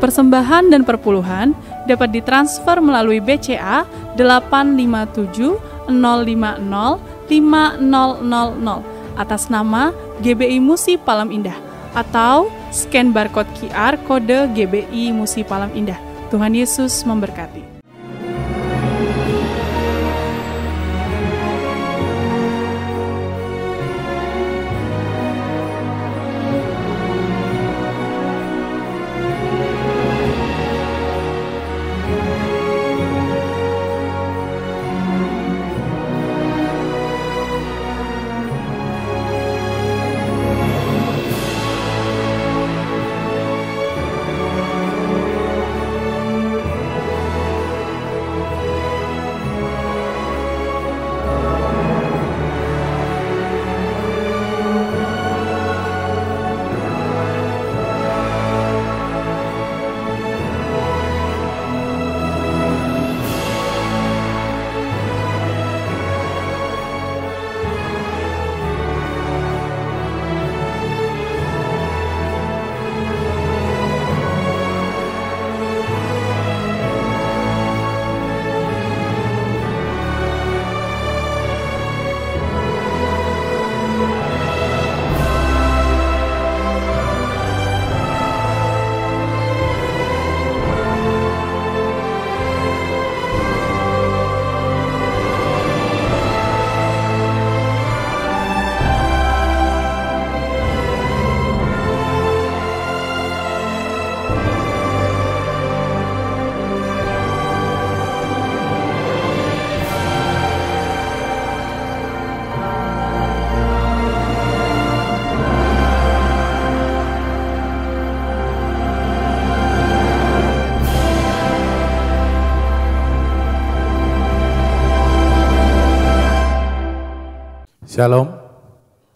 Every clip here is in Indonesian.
Persembahan dan perpuluhan dapat ditransfer melalui BCA 857 050 5000 atas nama GBI Musi Palam Indah atau scan barcode QR kode GBI Musi Palam Indah. Tuhan Yesus memberkati. Shalom,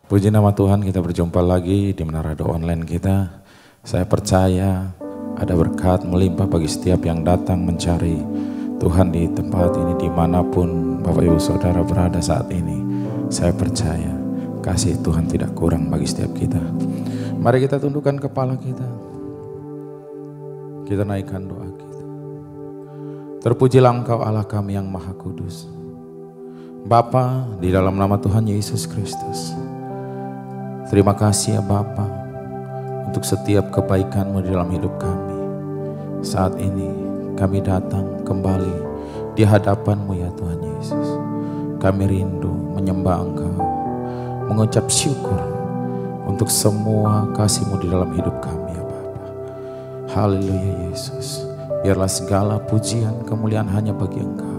puji nama Tuhan, kita berjumpa lagi di Menara Doa Online kita. Saya percaya ada berkat melimpah bagi setiap yang datang mencari Tuhan di tempat ini, dimanapun Bapak Ibu Saudara berada saat ini. Saya percaya kasih Tuhan tidak kurang bagi setiap kita. Mari kita tundukkan kepala kita. Kita naikkan doa kita. Terpujilah Engkau Allah kami yang Maha Kudus. Bapa, di dalam nama Tuhan Yesus Kristus, terima kasih ya Bapa untuk setiap kebaikan-Mu di dalam hidup kami. Saat ini kami datang kembali di hadapan-Mu ya Tuhan Yesus. Kami rindu menyembah Engkau, mengucap syukur untuk semua kasih-Mu di dalam hidup kami ya Bapa. Haleluya Yesus, biarlah segala pujian kemuliaan hanya bagi Engkau.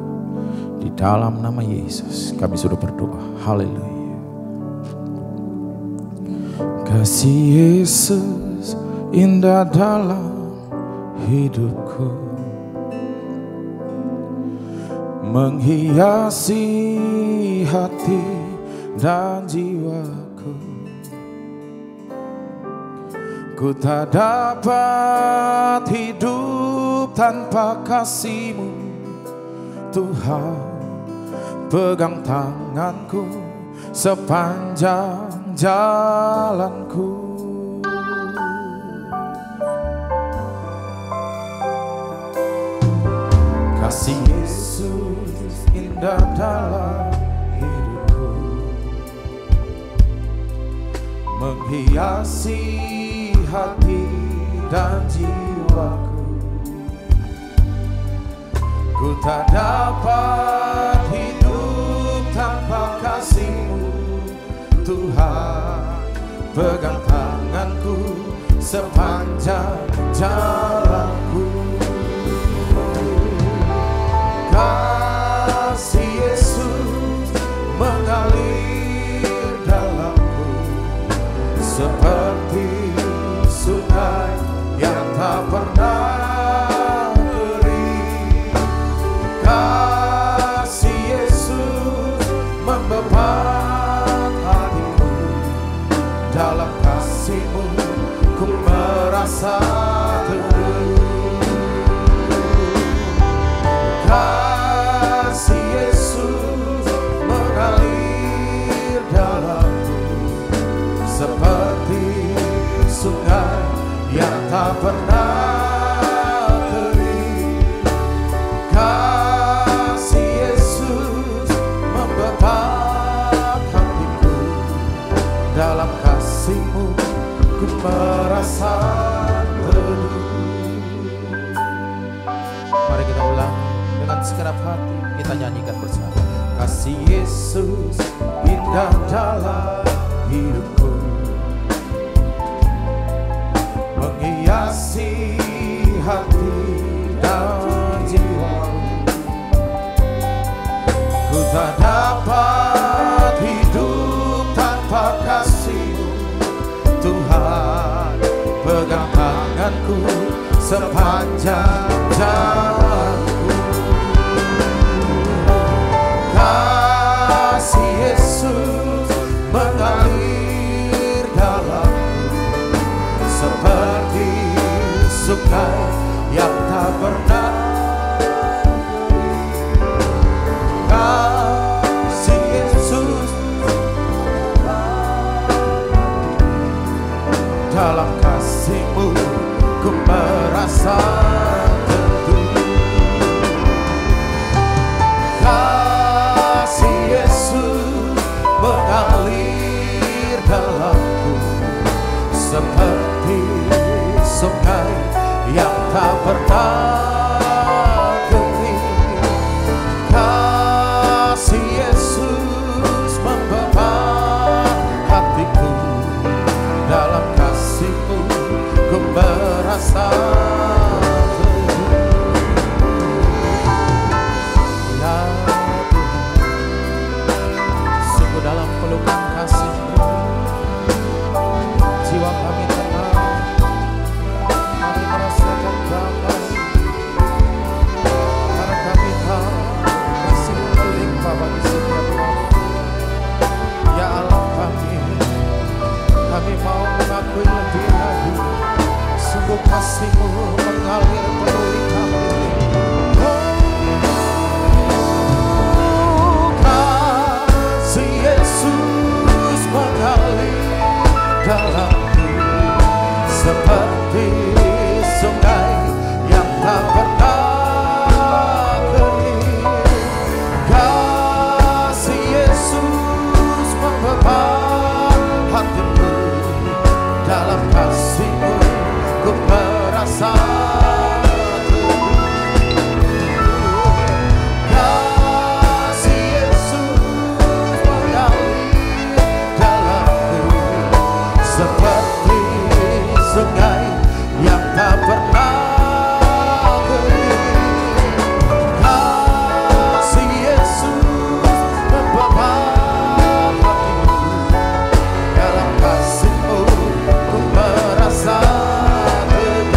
Di dalam nama Yesus kami sudah berdoa. Haleluya. Kasih Yesus indah dalam hidupku, menghiasi hati dan jiwaku. Ku tak dapat hidup tanpa kasih-Mu Tuhan. Pegang tanganku sepanjang jalanku. Kasih Yesus indah dalam hidupku, menghiasi hati dan jiwaku. Ku tak dapat hidup tanpa kasih-Mu Tuhan. Pegang tanganku sepanjang jalanku. Kasih Yesus mengalir dalamku seperti sungai yang tak pernah kering. Kasih Yesus membebat hatiku, dalam kasih-Mu ku merasa teduh. Kasih Yesus mengalir dalamku seperti sungai yang tak pernah hati. Kita nyanyikan bersama. Kasih Yesus indah dalam hidupku, menghiasi hati dan jiwa. Ku tak dapat hidup tanpa kasih-Mu, Tuhan. Pegang tanganku sepanjang jalanku. Kasih Yesus mengalir dalamku seperti sungai yang tak pernah. Kasih Yesus dalam kasih-Mu ku merasa teduh. Kasih Yesus mengalir dalamku seperti sungai yang tak pernah kering. Kasih Yesus membeban hatiku, dalam kasih-Mu ku merasa teduh. Ya Tuhan, sungguh dalam pelukan kasih-Mu jiwa kami tenang. Kami merasakan damai karena kami tahu kasih-Mu melimpah bagi setiap kami. Ya Allah kami mau mengakui lebih lagi, sungguh kasih-Mu mengalir penuhi kami. Oh, kasih Yesus mengalir dalamku seperti sungai yang tak pernah kering. Kasih Yesus membeban hatiku, dalam kasih-Mu ku merasa teduh. Kasih Yesus mengalir dalamku seperti sungai yang tak pernah kering. Kasih Yesus membeban hatiku, dalam kasih-Mu ku merasa teduh.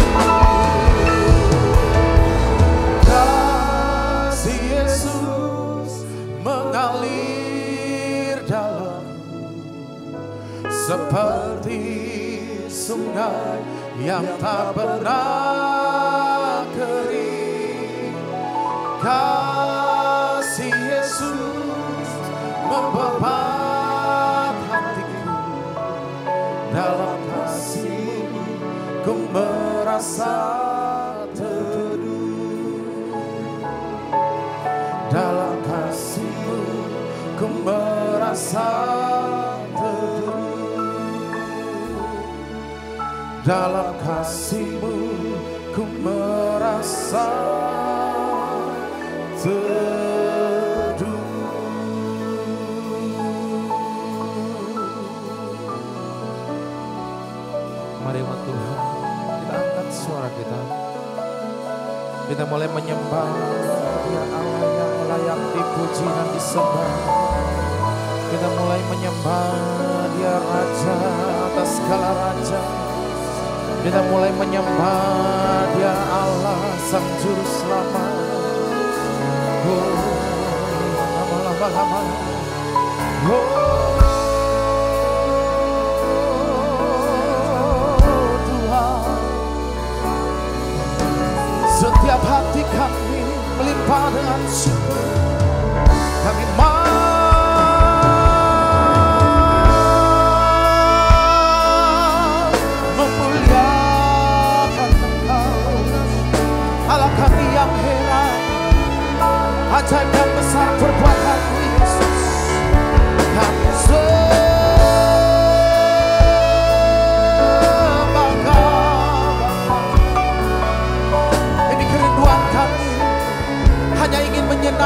Kasih Yesus mengalir dalamku seperti sungai yang tak pernah kering. Kasih Yesus membeban hatiku, dalam kasih-Mu ku merasa teduh. Dalam kasih-Mu ku merasa teduh. Dalam kasih-Mu ku merasa teduh. Mari Tuhan, kita angkat suara kita. Kita mulai menyembah Dia Allah yang layak dipuji dan disembah. Kita mulai menyembah Dia Raja atas segala raja. Kita mulai menyembah Dia Allah Sang Juru Selamat. Oh, lama-lama. Oh, Tuhan, setiap hati kami melimpah dengan syukur. Kami memuliakan Engkau, Allah kami yang heran, ajaib dan besar perbuatan Yesus. Kami sembah Kau. Ini kerinduan kami, hanya ingin menyenangkan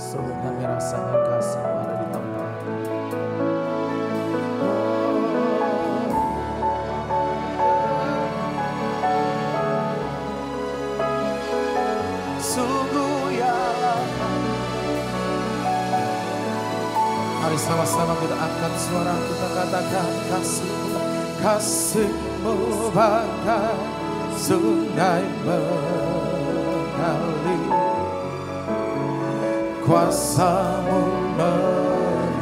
Sungguh kami rasakan kasih ada di tempat. Sungguh ya. Mari sama-sama kita angkat suara, kita katakan kasih-Mu, kasih-Mu bagai sungai mengalir. Kuasa-Mu menyembuhkan,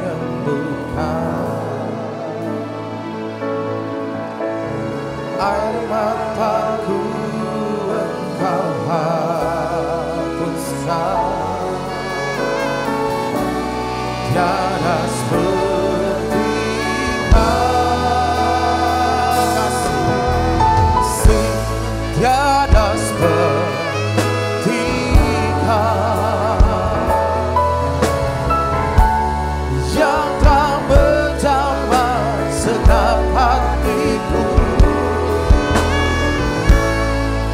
air mataku Engkau hapuskan. Tiada seperti kasih, tiada seperti yang telah menjamah segenap hatiku.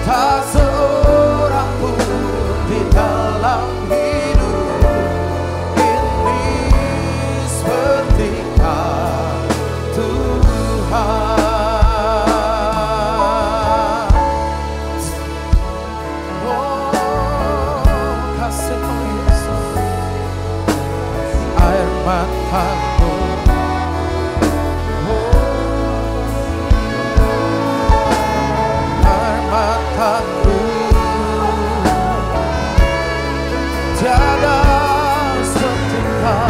Tak seorang pun di dalam hidup ini seperti Kau, Tuhan. Oh, kasih-Mu Yesus, air mataku, air mataku, tiada seperti Kau,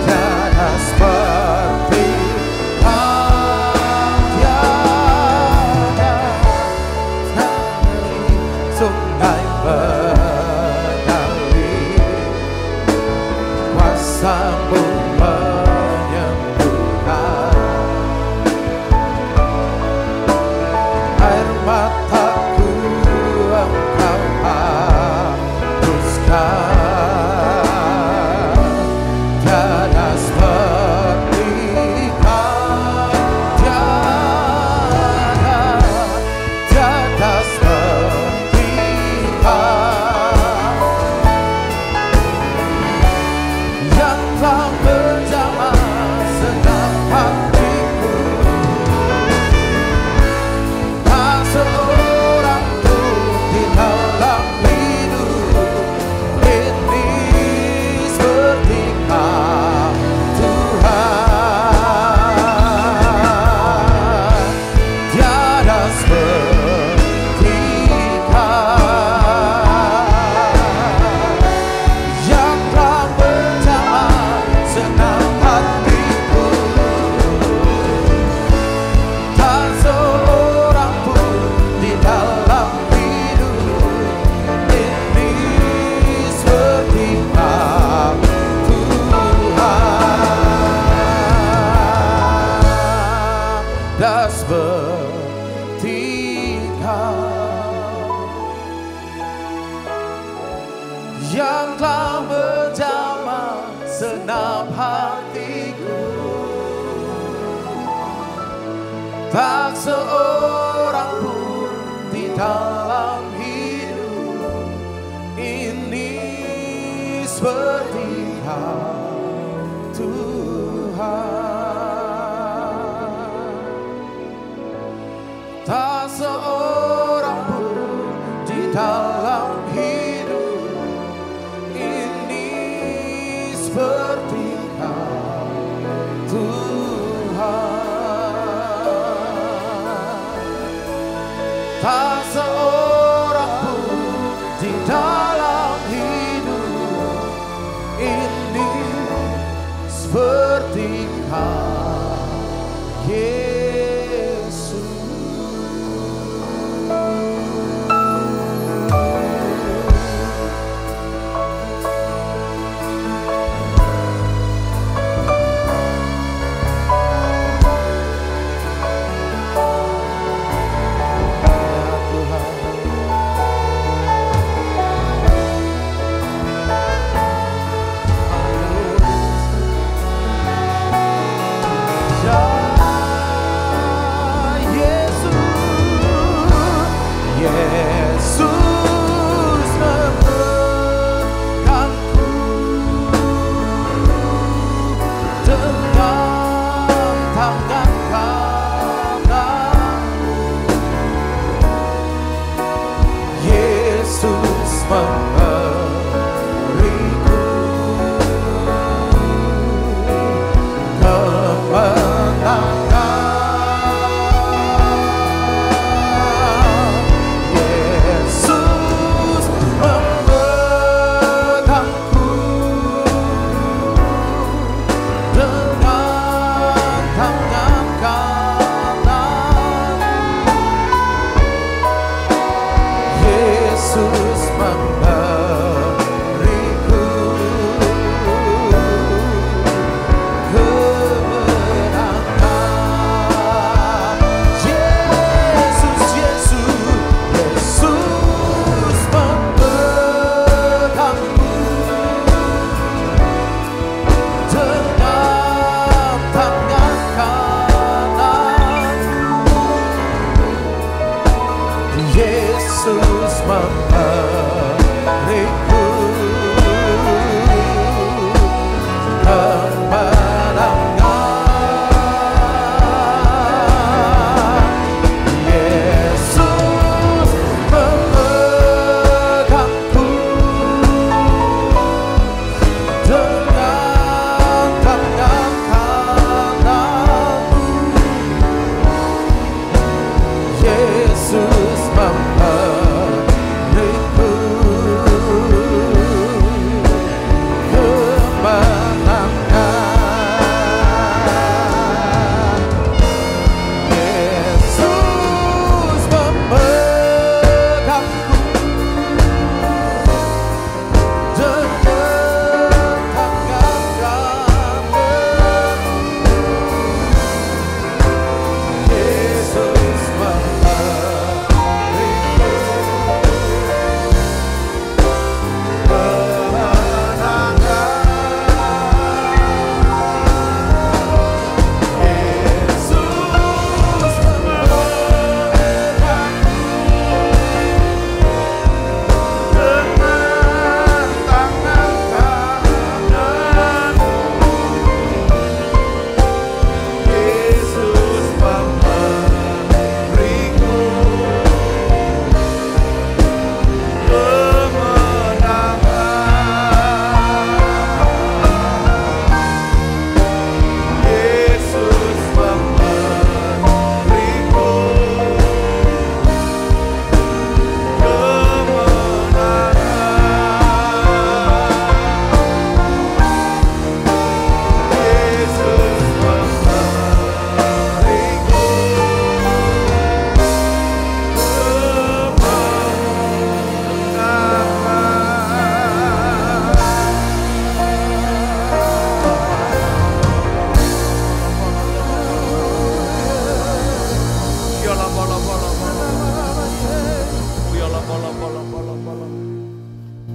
tiada seperti Kau, tiada sungai mengalir, kuasa-Mu menyembuhkan, air mataku Engkau hapuskan. Tiada seperti Kau, tiada seperti Kau, yang telah segenap hatiku. Tak seorang pun di dalam hidup ini seperti Kau, Tuhan. Tak seorang pun di dalam hidup ini seperti Kau, Tuhan. Tak seorang pun di dalam hidup ini seperti Kau, Yesus.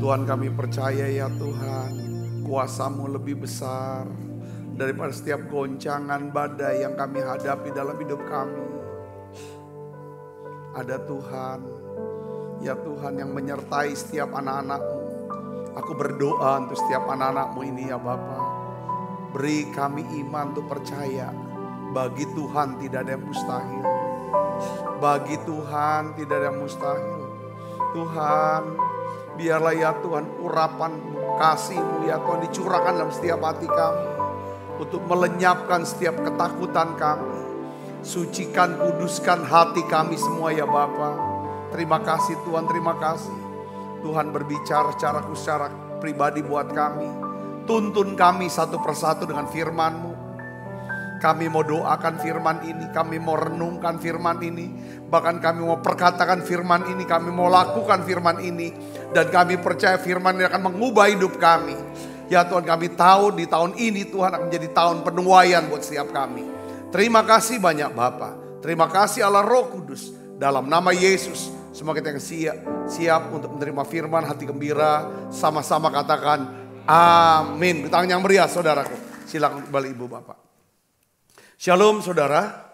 Tuhan, kami percaya ya Tuhan, Kuasa-Mu lebih besar daripada setiap goncangan badai yang kami hadapi dalam hidup kami. Ada Tuhan, ya Tuhan, yang menyertai setiap anak-anak-Mu. Aku berdoa untuk setiap anak-anak-Mu ini ya Bapa. Beri kami iman untuk percaya. Bagi Tuhan tidak ada yang mustahil. Bagi Tuhan tidak ada yang mustahil. Tuhan, biarlah ya Tuhan urapan kasih-Mu ya Tuhan dicurahkan dalam setiap hati kami. Untuk melenyapkan setiap ketakutan kami. Sucikan, kuduskan hati kami semua ya Bapa. Terima kasih Tuhan, terima kasih. Tuhan berbicara secara pribadi buat kami. Tuntun kami satu persatu dengan firman-Mu. Kami mau doakan firman ini, kami mau renungkan firman ini. Bahkan kami mau perkatakan firman ini, kami mau lakukan firman ini. Dan kami percaya firman ini akan mengubah hidup kami. Ya Tuhan, kami tahu di tahun ini Tuhan akan menjadi tahun penuaian buat setiap kami. Terima kasih banyak Bapa. Terima kasih Allah Roh Kudus. Dalam nama Yesus, semua kita yang siap untuk menerima firman, hati gembira, sama-sama katakan amin. Tangan yang meriah saudaraku. Silakan kembali Ibu Bapak. Shalom saudara.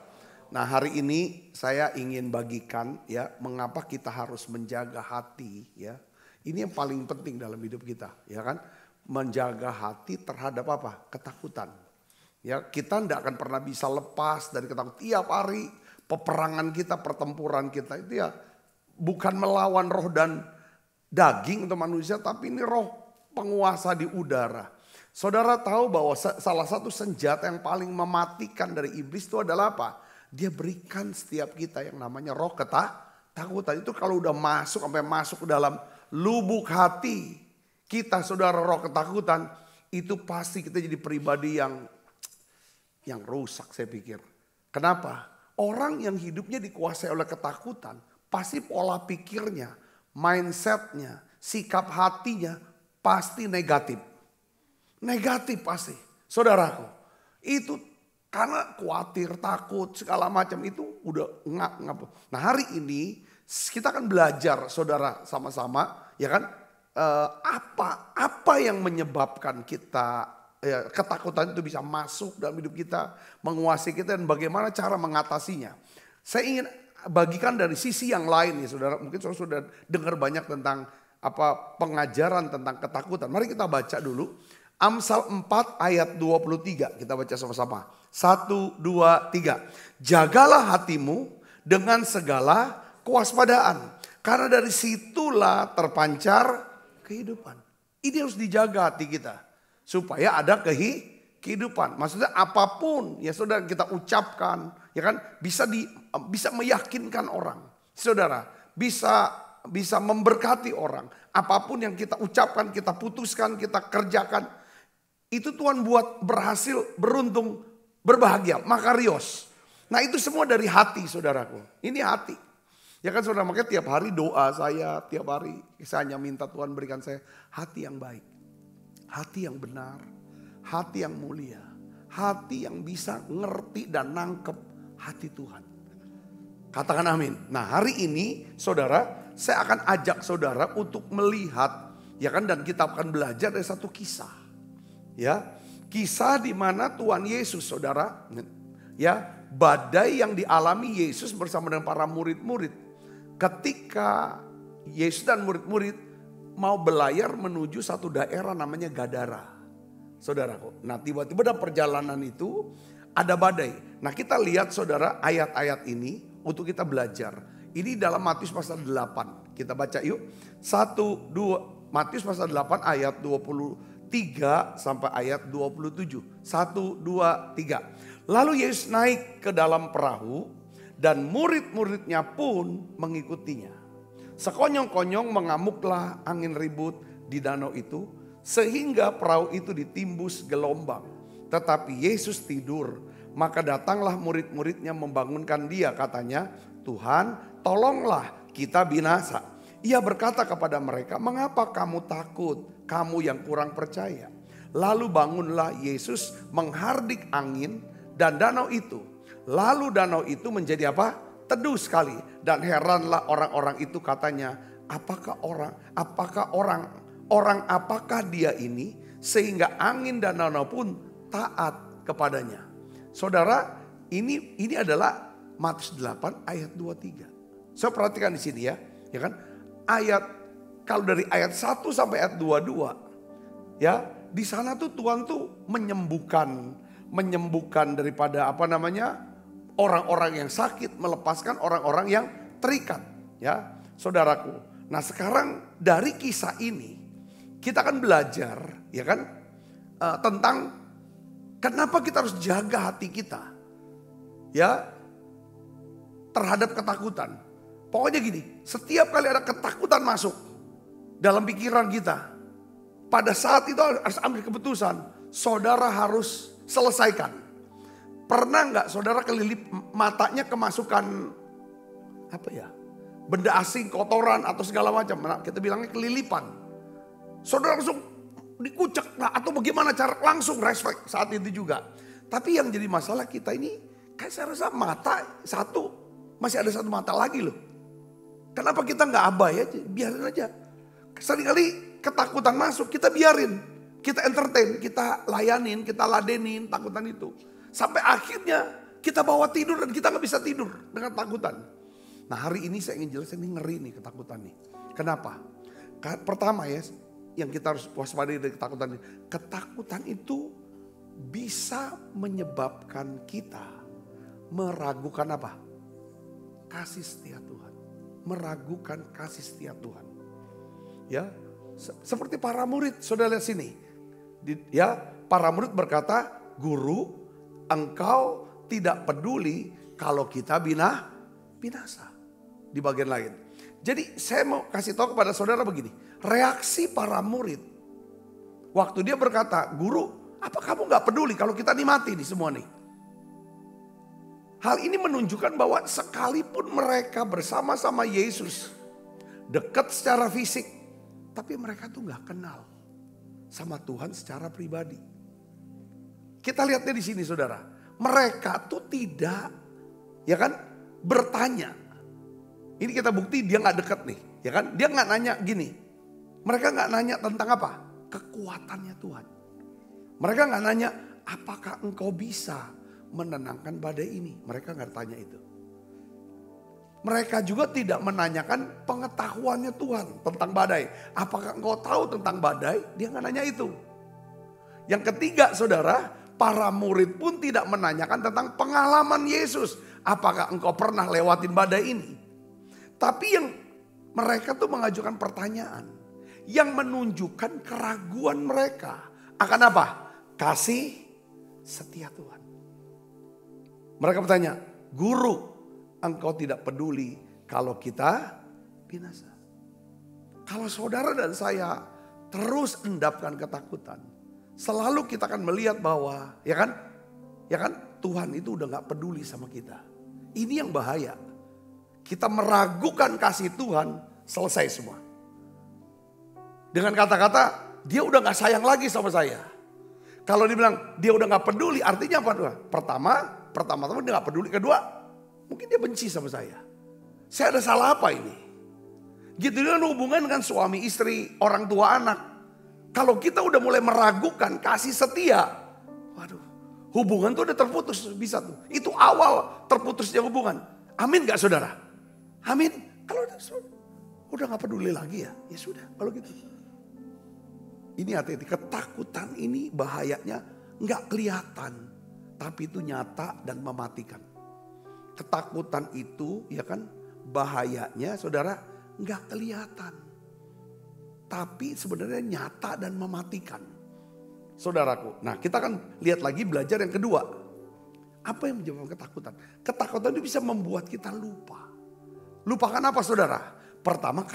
Nah hari ini saya ingin bagikan ya mengapa kita harus menjaga hati ya. Ini yang paling penting dalam hidup kita ya kan. Menjaga hati terhadap apa? Ketakutan. Ya kita tidak akan pernah bisa lepas dari ketakutan. Tiap hari peperangan kita, pertempuran kita itu ya bukan melawan roh dan daging untuk manusia, tapi ini roh penguasa di udara. Saudara tahu bahwa salah satu senjata yang paling mematikan dari iblis itu adalah apa? Dia berikan setiap kita yang namanya roh ketakutan. Itu kalau udah masuk sampai masuk ke dalam lubuk hati kita, saudara, roh ketakutan, itu pasti kita jadi pribadi yang rusak saya pikir. Kenapa? Orang yang hidupnya dikuasai oleh ketakutan, pasti pola pikirnya, mindsetnya, sikap hatinya pasti negatif. Negatif pasti. Saudaraku, itu karena khawatir, takut, segala macam itu udah ngap. Nah hari ini kita akan belajar saudara sama-sama ya kan. Apa yang menyebabkan kita ya, ketakutan itu bisa masuk dalam hidup kita, menguasai kita dan bagaimana cara mengatasinya. Saya ingin bagikan dari sisi yang lain nih saudara. Mungkin saudara sudah dengar banyak tentang pengajaran tentang ketakutan. Mari kita baca dulu. Amsal 4 ayat 23. Kita baca sama-sama. 1, 2, 3. Jagalah hatimu dengan segala kewaspadaan. Karena dari situlah terpancar kehidupan. Ini harus dijaga hati kita. Supaya ada kehidupan. Maksudnya apapun ya saudara kita ucapkan. Ya kan bisa meyakinkan orang. Saudara bisa memberkati orang. Apapun yang kita ucapkan, kita putuskan, kita kerjakan. Itu Tuhan buat berhasil, beruntung, berbahagia, makarios. Nah itu semua dari hati saudaraku. Ini hati. Ya kan saudara, makanya tiap hari doa saya, tiap hari saya hanya minta Tuhan berikan saya hati yang baik. Hati yang benar, hati yang mulia. Hati yang bisa ngerti dan nangkep hati Tuhan. Katakan amin. Nah hari ini saudara, saya akan ajak saudara untuk melihat. Ya kan, dan kita akan belajar dari satu kisah. Ya, kisah di mana Tuhan Yesus saudara, ya badai yang dialami Yesus bersama dengan para murid-murid. Ketika Yesus dan murid-murid mau belayar menuju satu daerah namanya Gadara. Saudaraku, nah tiba-tiba dalam perjalanan itu ada badai. Nah kita lihat saudara ayat-ayat ini untuk kita belajar. Ini dalam Matius pasal 8. Kita baca yuk. 1, 2, Matius pasal 8 ayat 23 sampai ayat 27. 1, 2, 3. Lalu Yesus naik ke dalam perahu dan murid-muridnya pun mengikutinya. Sekonyong-konyong mengamuklah angin ribut di danau itu sehingga perahu itu ditimbus gelombang. Tetapi Yesus tidur. Maka datanglah murid-muridnya membangunkan dia, katanya, Tuhan tolonglah kita binasa. Ia berkata kepada mereka, mengapa kamu takut, kamu yang kurang percaya? Lalu bangunlah Yesus menghardik angin dan danau itu. Lalu danau itu menjadi apa? Teduh sekali. Dan heranlah orang-orang itu, katanya, apakah dia ini sehingga angin dan danau pun taat kepadanya. Saudara, ini adalah Matius 8 ayat 23. Saya perhatikan di sini ya kan? Kalau dari ayat 1 sampai ayat 22, ya, di sana tuh Tuhan tuh menyembuhkan daripada orang-orang yang sakit, melepaskan orang-orang yang terikat, ya, saudaraku. Nah, sekarang dari kisah ini kita akan belajar, ya kan, tentang kenapa kita harus jaga hati kita, ya, terhadap ketakutan. Pokoknya gini, setiap kali ada ketakutan masuk dalam pikiran kita, pada saat itu harus ambil keputusan, saudara harus selesaikan. Pernah nggak saudara kelilip matanya kemasukan benda asing, kotoran atau segala macam, kita bilangnya kelilipan. Saudara langsung dikucek, atau bagaimana cara langsung respect saat itu juga. Tapi yang jadi masalah kita ini, kayak saya rasa mata satu, masih ada satu mata lagi loh. Kenapa kita nggak abai aja, biarin aja. Seringkali ketakutan masuk, kita biarin. Kita entertain, kita layanin, kita ladenin takutan itu. Sampai akhirnya kita bawa tidur dan kita nggak bisa tidur dengan takutan. Nah, hari ini saya ingin jelasin, ini ngeri nih ketakutan nih. Kenapa? Pertama ya, yang kita harus waspadai dari ketakutan ini. Ketakutan itu bisa menyebabkan kita meragukan apa? Kasih setia Tuhan. Meragukan kasih setia Tuhan. Ya, seperti para murid, saudara lihat sini. Ya, para murid berkata, "Guru, engkau tidak peduli kalau kita binasa." Di bagian lain. Jadi saya mau kasih tahu kepada saudara begini. Reaksi para murid. Waktu dia berkata, "Guru, apa kamu gak peduli kalau kita nih mati nih semua nih?" Hal ini menunjukkan bahwa sekalipun mereka bersama-sama Yesus, dekat secara fisik, tapi mereka tuh gak kenal sama Tuhan secara pribadi. Kita lihatnya di sini saudara. Mereka tuh tidak, ya kan, bertanya. Ini kita bukti dia gak dekat nih, ya kan. Dia gak nanya gini. Mereka gak nanya tentang apa? Kekuatannya Tuhan. Mereka gak nanya, apakah engkau bisa menenangkan badai ini? Mereka gak tanya itu. Mereka juga tidak menanyakan pengetahuannya Tuhan tentang badai. Apakah engkau tahu tentang badai? Dia gak nanya itu. Yang ketiga saudara, para murid pun tidak menanyakan tentang pengalaman Yesus. Apakah engkau pernah lewatin badai ini? Tapi yang mereka tuh mengajukan pertanyaan yang menunjukkan keraguan mereka akan apa? Kasih setia Tuhan. Mereka bertanya, "Guru, engkau tidak peduli kalau kita binasa." Kalau saudara dan saya terus endapkan ketakutan, selalu kita akan melihat bahwa, ya kan, Tuhan itu udah gak peduli sama kita. Ini yang bahaya. Kita meragukan kasih Tuhan, selesai semua. Dengan kata-kata, dia udah gak sayang lagi sama saya. Kalau dibilang dia udah gak peduli, artinya apa Tuhan? Pertama-tama dia gak peduli. Kedua, mungkin dia benci sama saya. Saya ada salah apa ini? Gitu dengan hubungan dengan suami istri, orang tua anak. Kalau kita udah mulai meragukan kasih setia, waduh, hubungan tuh udah terputus, bisa tuh. Itu awal terputusnya hubungan. Amin gak saudara? Amin. Kalau udah gak peduli lagi ya sudah kalau gitu. Ini hati-hati, ketakutan ini bahayanya gak kelihatan. Tapi itu nyata dan mematikan. Ketakutan itu ya kan bahayanya saudara gak kelihatan. Tapi sebenarnya nyata dan mematikan. Saudaraku, nah kita akan lihat lagi belajar yang kedua. Apa yang menyebabkan ketakutan? Ketakutan itu bisa membuat kita lupa. Lupakan apa saudara? Pertama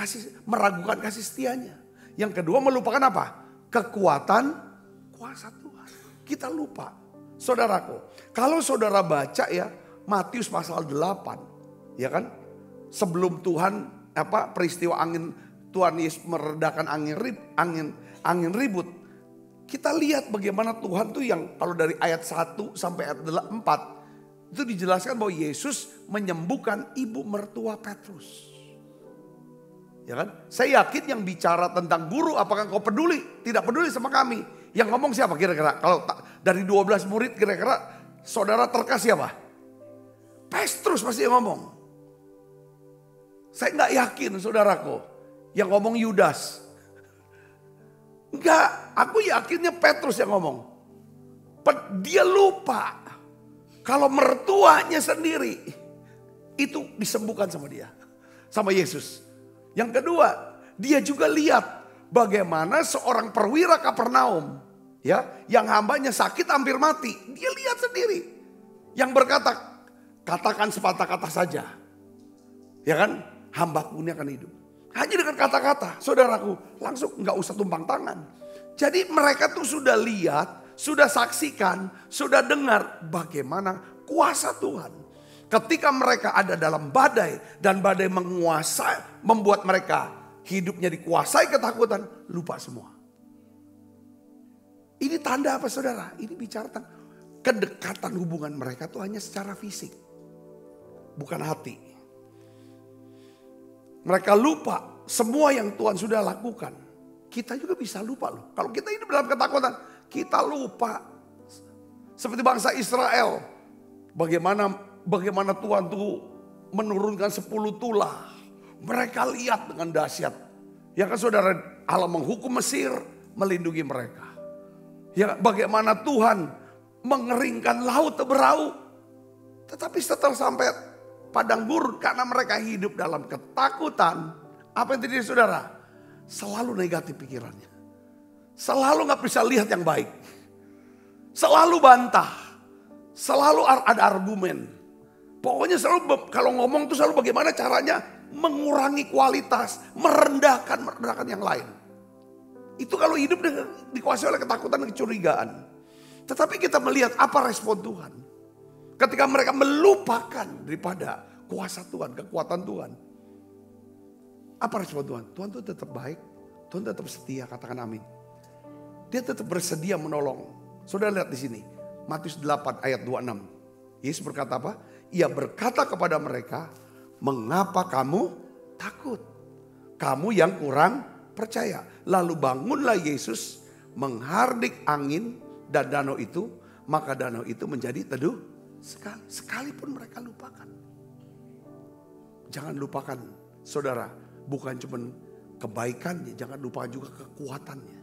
meragukan kasih setianya. Yang kedua melupakan apa? Kekuatan kuasa Tuhan. Kita lupa. Saudaraku, kalau saudara baca ya Matius pasal 8, ya kan? Sebelum Tuhan peristiwa Tuhan Yesus meredakan angin ribut. Kita lihat bagaimana Tuhan tuh yang kalau dari ayat 1 sampai ayat 4 itu dijelaskan bahwa Yesus menyembuhkan ibu mertua Petrus. Ya kan? Saya yakin yang bicara tentang guru, apakah engkau peduli? Tidak peduli sama kami. Yang ngomong siapa kira-kira? Kalau dari 12 murid kira-kira saudara terkasih siapa? Petrus pasti yang ngomong. Saya nggak yakin saudaraku yang ngomong Yudas. Enggak, aku yakinnya Petrus yang ngomong. Dia lupa kalau mertuanya sendiri itu disembuhkan sama dia, sama Yesus. Yang kedua, dia juga lihat bagaimana seorang perwira Kapernaum, ya, yang hambanya sakit hampir mati. Dia lihat sendiri, yang berkata, katakan sepatah kata saja, ya kan, hambaku ini akan hidup. Hanya dengan kata-kata, saudaraku, langsung nggak usah tumpang tangan. Jadi mereka tuh sudah lihat, sudah saksikan, sudah dengar bagaimana kuasa Tuhan. Ketika mereka ada dalam badai dan badai menguasai, membuat mereka hidupnya dikuasai ketakutan, lupa semua. Ini tanda apa saudara? Ini bicara tentang kedekatan hubungan mereka tuh hanya secara fisik, bukan hati. Mereka lupa semua yang Tuhan sudah lakukan. Kita juga bisa lupa loh. Kalau kita hidup dalam ketakutan, kita lupa. Seperti bangsa Israel. Bagaimana Tuhan tuh menurunkan 10 tulah. Mereka lihat dengan dahsyat. Ya kan saudara, Allah menghukum Mesir, melindungi mereka. Ya, bagaimana Tuhan mengeringkan laut berau. Tetapi setelah sampai padang gurun, karena mereka hidup dalam ketakutan. Apa yang terjadi saudara? Selalu negatif pikirannya. Selalu gak bisa lihat yang baik. Selalu bantah. Selalu ada argumen. Pokoknya selalu kalau ngomong tuh selalu bagaimana caranya mengurangi kualitas. Merendahkan yang lain. Itu kalau hidup dikuasai oleh ketakutan dan kecurigaan. Tetapi kita melihat apa respon Tuhan. Ketika mereka melupakan daripada kuasa Tuhan, kekuatan Tuhan. Apa respon Tuhan? Tuhan itu tetap baik, Tuhan tetap setia, katakan amin. Dia tetap bersedia menolong. Saudara lihat di sini, Matius 8 ayat 26. Yesus berkata apa? Ia berkata kepada mereka, mengapa kamu takut? Kamu yang kurang percaya. Lalu bangunlah Yesus menghardik angin dan danau itu, maka danau itu menjadi teduh. Sekalipun mereka lupakan. Jangan lupakan saudara, bukan cuma kebaikannya, jangan lupakan juga kekuatannya.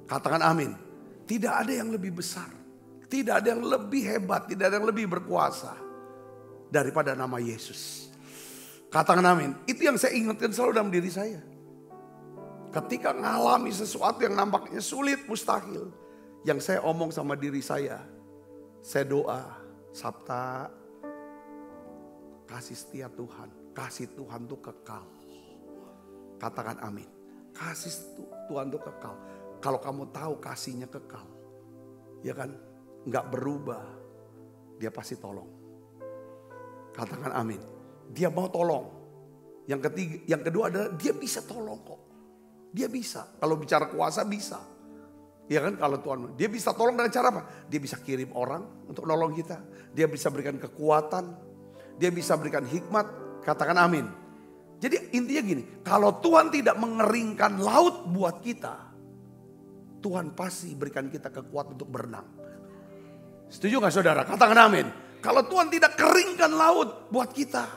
Katakan amin. Tidak ada yang lebih besar, tidak ada yang lebih hebat, tidak ada yang lebih berkuasa daripada nama Yesus. Katakan amin. Itu yang saya ingatkan selalu dalam diri saya. Ketika mengalami sesuatu yang nampaknya sulit, mustahil, yang saya omong sama diri saya doa, Sabta, kasih setia Tuhan. Kasih Tuhan itu kekal. Katakan amin. Kasih Tuhan itu kekal. Kalau kamu tahu kasihnya kekal, ya kan, nggak berubah, dia pasti tolong. Katakan amin. Dia mau tolong. Yang kedua adalah dia bisa tolong kok. Dia bisa. Kalau bicara kuasa bisa. Ya kan, kalau Tuhan, dia bisa tolong dengan cara apa? Dia bisa kirim orang untuk nolong kita. Dia bisa berikan kekuatan. Dia bisa berikan hikmat. Katakan amin. Jadi intinya gini, kalau Tuhan tidak mengeringkan laut buat kita, Tuhan pasti berikan kita kekuatan untuk berenang. Setuju gak saudara? Katakan amin. Kalau Tuhan tidak keringkan laut buat kita,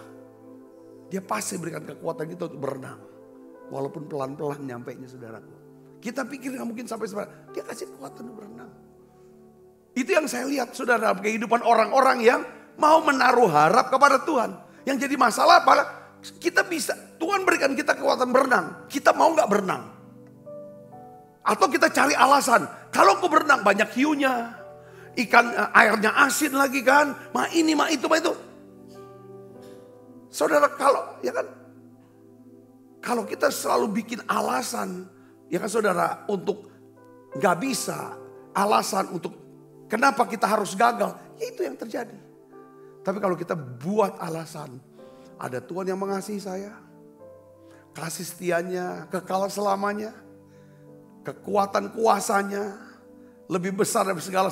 dia pasti berikan kekuatan kita untuk berenang. Walaupun pelan-pelan nyampainya saudaraku. Kita pikir gak mungkin sampai sebenarnya. Dia kasih kekuatan untuk berenang. Itu yang saya lihat saudara dalam kehidupan orang-orang yang mau menaruh harap kepada Tuhan. Yang jadi masalah adalah kita bisa, Tuhan berikan kita kekuatan berenang. Kita mau gak berenang? Atau kita cari alasan. Kalau aku berenang banyak hiunya. Ikan airnya asin lagi kan. Ma ini, ma itu, ma itu. Saudara kalau, ya kan. Kalau kita selalu bikin alasan. Ya kan saudara, untuk gak bisa, alasan untuk kenapa kita harus gagal, ya itu yang terjadi. Tapi kalau kita buat alasan, ada Tuhan yang mengasihi saya, kasih setianya kekal selamanya, kekuatan kuasanya lebih besar dari segala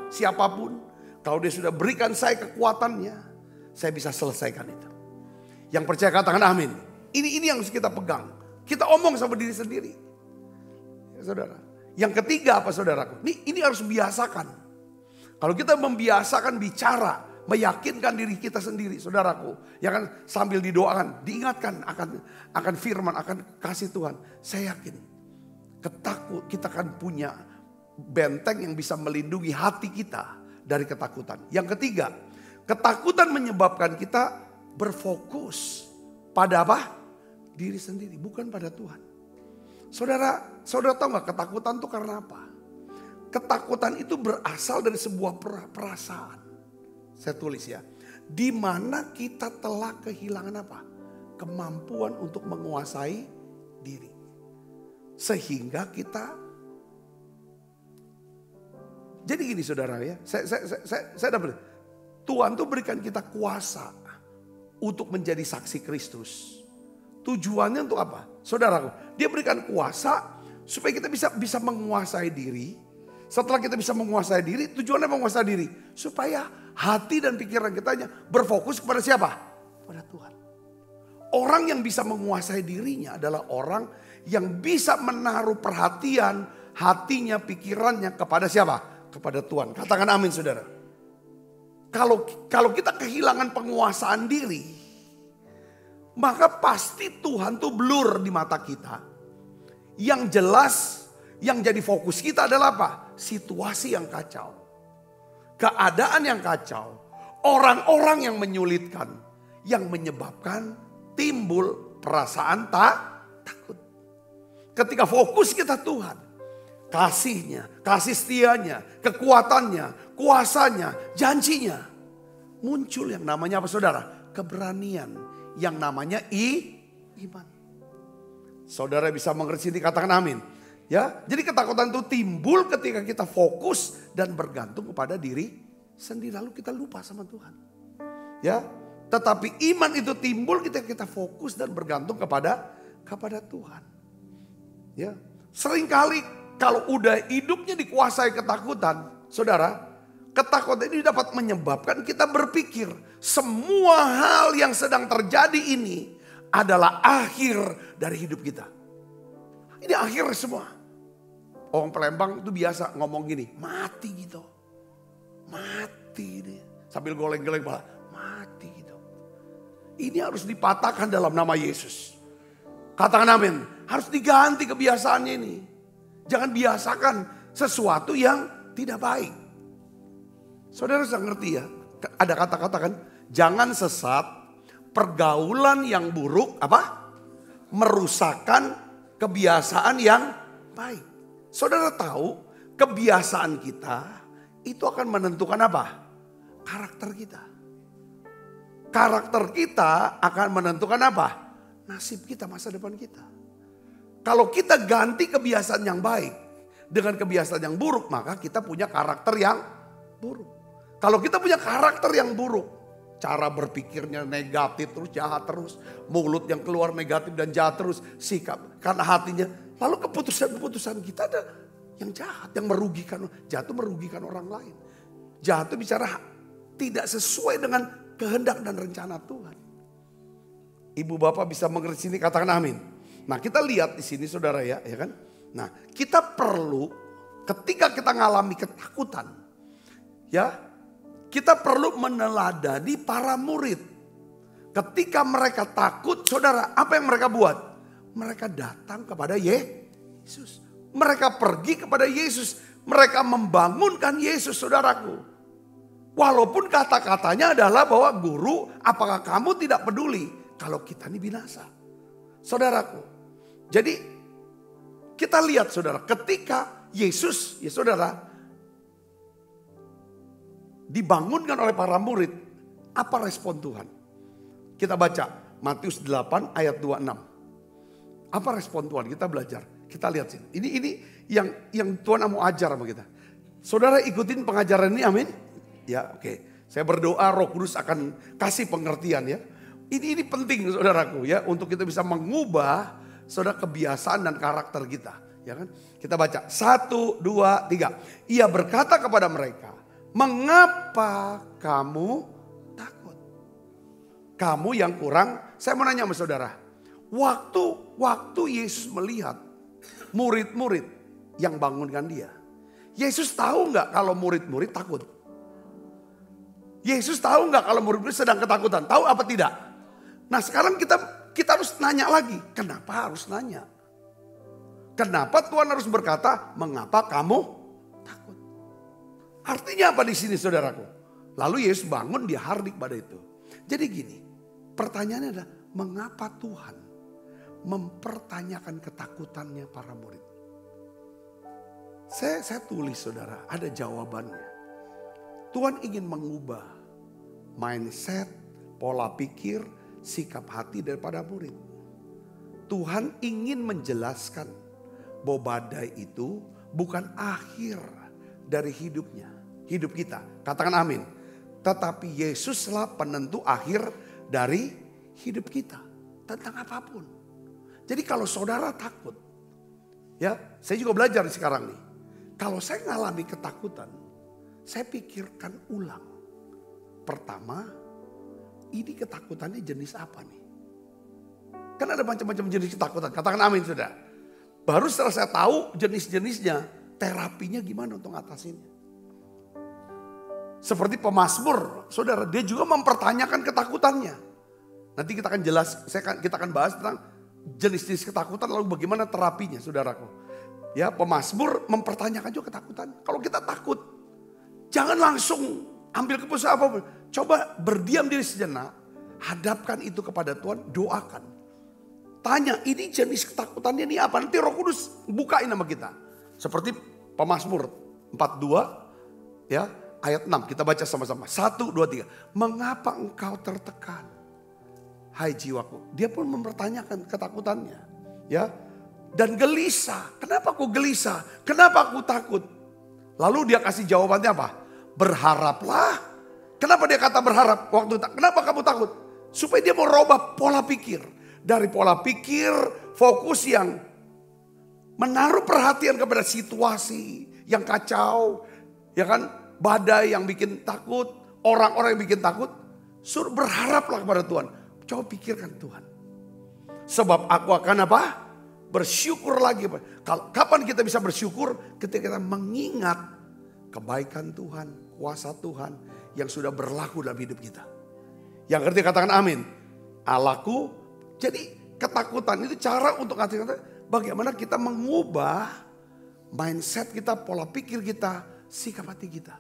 siapapun. Kalau dia sudah berikan saya kekuatannya, saya bisa selesaikan itu. Yang percaya katakan amin. Ini yang harus kita pegang. Kita omong sama diri sendiri. Saudara, Yang ketiga apa saudaraku? Ini harus biasakan. Kalau kita membiasakan bicara, meyakinkan diri kita sendiri, saudaraku, ya kan, sambil didoakan, diingatkan akan firman, akan kasih Tuhan. Saya yakin kita akan punya benteng yang bisa melindungi hati kita dari ketakutan. Yang ketiga, ketakutan menyebabkan kita berfokus pada apa? Diri sendiri, bukan pada Tuhan. Saudara tahu gak ketakutan itu karena apa? Ketakutan itu berasal dari sebuah perasaan. Saya tulis ya. Di mana kita telah kehilangan apa? Kemampuan untuk menguasai diri. Sehingga kita. Jadi gini saudara ya. Saya dapat. Tuhan tuh berikan kita kuasa untuk menjadi saksi Kristus. Tujuannya untuk apa? Saudaraku, dia berikan kuasa supaya kita bisa menguasai diri. Setelah kita bisa menguasai diri, tujuannya menguasai diri. Supaya hati dan pikiran kita berfokus kepada siapa? Pada Tuhan. Orang yang bisa menguasai dirinya adalah orang yang bisa menaruh perhatian hatinya, pikirannya kepada siapa? Kepada Tuhan. Katakan amin saudara. Kalau kita kehilangan penguasaan diri, maka pasti Tuhan tuh blur di mata kita. Yang jelas, yang jadi fokus kita adalah apa? Situasi yang kacau. Keadaan yang kacau. Orang-orang yang menyulitkan. Yang menyebabkan timbul perasaan takut. Ketika fokus kita Tuhan. Kasihnya, kasih setianya, kekuatannya, kuasanya, janjinya. Muncul yang namanya apa saudara? Keberanian. Yang namanya iman. Saudara bisa mengerti ini, katakan amin. Ya, jadi ketakutan itu timbul ketika kita fokus dan bergantung kepada diri sendiri, lalu kita lupa sama Tuhan. Ya, tetapi iman itu timbul ketika kita fokus dan bergantung kepada Tuhan. Ya, seringkali kalau udah hidupnya dikuasai ketakutan, saudara, ketakutan ini dapat menyebabkan kita berpikir semua hal yang sedang terjadi ini adalah akhir dari hidup kita. Ini akhir semua. Orang Palembang itu biasa ngomong gini, mati gitu. Mati ini. Sambil goleng-goleng kepala, mati gitu. Ini harus dipatahkan dalam nama Yesus. Katakan amin. Harus diganti kebiasaannya ini. Jangan biasakan sesuatu yang tidak baik. Saudara sudah ngerti ya? Ada kata-kata kan? Jangan sesat, pergaulan yang buruk apa? Merusakkan kebiasaan yang baik. Saudara tahu kebiasaan kita itu akan menentukan apa? Karakter kita. Karakter kita akan menentukan apa? Nasib kita, masa depan kita. Kalau kita ganti kebiasaan yang baik dengan kebiasaan yang buruk, maka kita punya karakter yang buruk. Kalau kita punya karakter yang buruk, cara berpikirnya negatif terus, jahat terus, mulut yang keluar negatif dan jahat terus, sikap karena hatinya, lalu keputusan-keputusan kita ada yang jahat, yang merugikan, jahat itu merugikan orang lain. Jahat itu bicara tidak sesuai dengan kehendak dan rencana Tuhan. Ibu bapak bisa mengerti sini, katakan amin. Nah, kita lihat di sini saudara ya kan? Nah, kita perlu ketika kita ngalami ketakutan, ya, kita perlu meneladani para murid. Ketika mereka takut, saudara, apa yang mereka buat? Mereka datang kepada Yesus. Mereka pergi kepada Yesus. Mereka membangunkan Yesus, saudaraku. Walaupun kata-katanya adalah bahwa guru, apakah kamu tidak peduli kalau kita ini binasa? Saudaraku. Jadi kita lihat saudara, ketika Yesus, ya saudara, dibangunkan oleh para murid, apa respon Tuhan? Kita baca Matius 8 ayat 26. Apa respon Tuhan? Kita belajar. Kita lihat sini. Ini yang Tuhan mau ajar sama kita. Saudara ikutin pengajaran ini, amin? Ya, oke. Saya berdoa Roh Kudus akan kasih pengertian ya. Ini penting saudaraku ya, untuk kita bisa mengubah saudara kebiasaan dan karakter kita, ya kan? Kita baca 1, 2, 3. Ia berkata kepada mereka, mengapa kamu takut? Kamu yang kurang, saya mau nanya sama saudara. Waktu Yesus melihat murid-murid yang bangunkan dia. Yesus tahu nggak kalau murid-murid takut? Yesus tahu nggak kalau murid-murid sedang ketakutan? Tahu apa tidak? Nah sekarang kita harus nanya lagi. Kenapa harus nanya? Kenapa Tuhan harus berkata, mengapa kamu takut? Artinya apa di sini saudaraku? Lalu Yesus bangun, dia hardik pada itu. Jadi gini, pertanyaannya adalah mengapa Tuhan mempertanyakan ketakutannya para murid? Saya tulis saudara, ada jawabannya. Tuhan ingin mengubah mindset, pola pikir, sikap hati daripada murid. Tuhan ingin menjelaskan bahwa badai itu bukan akhir dari hidup kita. Katakan amin. Tetapi Yesuslah penentu akhir dari hidup kita. Tentang apapun. Jadi kalau saudara takut. Ya, saya juga belajar sekarang nih. Kalau saya mengalami ketakutan, saya pikirkan ulang. Pertama, ini ketakutannya jenis apa nih? Kan ada macam-macam jenis ketakutan. Katakan amin sudah. Baru setelah saya tahu jenis-jenisnya, terapinya gimana untuk ngatasinnya. Seperti pemazmur, saudara, dia juga mempertanyakan ketakutannya. Nanti kita akan kita akan bahas tentang jenis-jenis ketakutan lalu bagaimana terapinya, saudaraku. Ya, pemazmur mempertanyakan juga ketakutan. Kalau kita takut, jangan langsung ambil keputusan apapun. Coba berdiam diri sejenak, hadapkan itu kepada Tuhan, doakan. Tanya, ini jenis ketakutannya ini apa? Nanti Roh Kudus bukain sama kita. Seperti pemazmur 42, ya, ayat 6. Kita baca sama-sama. 1, 2, 3. Mengapa engkau tertekan? Hai jiwaku. Dia pun mempertanyakan ketakutannya. Ya. Dan gelisah. Kenapa aku gelisah? Kenapa aku takut? Lalu dia kasih jawabannya apa? Berharaplah. Kenapa dia kata berharap? Kenapa kamu takut? Supaya dia mau rubah pola pikir. Dari pola pikir fokus yang menaruh perhatian kepada situasi yang kacau. Ya kan? Badai yang bikin takut. Orang-orang yang bikin takut. Suruh berharaplah kepada Tuhan. Coba pikirkan Tuhan. Sebab aku akan apa? Bersyukur lagi. Kapan kita bisa bersyukur? Ketika kita mengingat kebaikan Tuhan, kuasa Tuhan yang sudah berlaku dalam hidup kita. Yang ngerti katakan amin. Allahku. Jadi ketakutan itu cara untuk bagaimana kita mengubah mindset kita, pola pikir kita, sikap hati kita.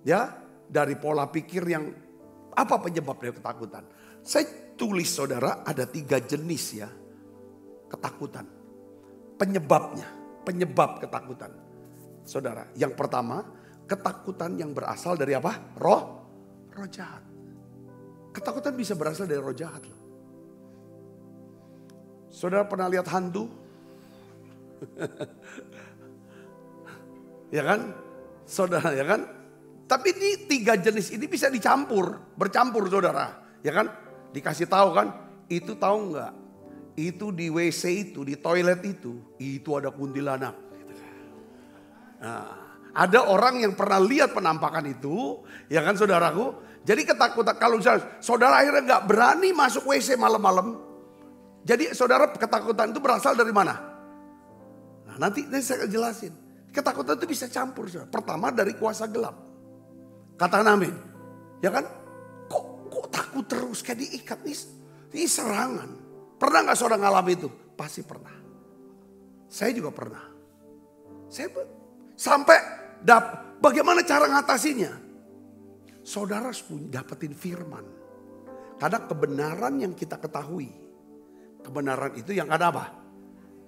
Ya, dari pola pikir yang apa penyebab dari ketakutan? Saya tulis saudara ada 3 jenis ya. Ketakutan. Penyebab ketakutan. Saudara, yang pertama, ketakutan yang berasal dari apa? Roh jahat. Ketakutan bisa berasal dari roh jahat loh. Saudara pernah lihat hantu? Ya kan? Saudara, ya kan? Tapi ini 3 jenis ini bisa bercampur saudara. Ya kan? Dikasih tahu kan? Itu tahu enggak? Itu di WC itu, di toilet itu ada kuntilanak. Nah, ada orang yang pernah lihat penampakan itu, ya kan saudaraku. Jadi ketakutan, kalau saudara akhirnya nggak berani masuk WC malam-malam. Jadi saudara ketakutan itu berasal dari mana? Nah, nanti saya akan jelasin. Ketakutan itu bisa campur. Saudara. Pertama dari kuasa gelap. Katakan amin. Ya kan? Kok takut terus kayak diikat nih? Ini serangan. Pernah gak saudara ngalami itu? Pasti pernah. Saya juga pernah. Sampai bagaimana cara ngatasinya? Saudara harus dapetin firman. Karena kebenaran yang kita ketahui. Kebenaran itu yang ada apa?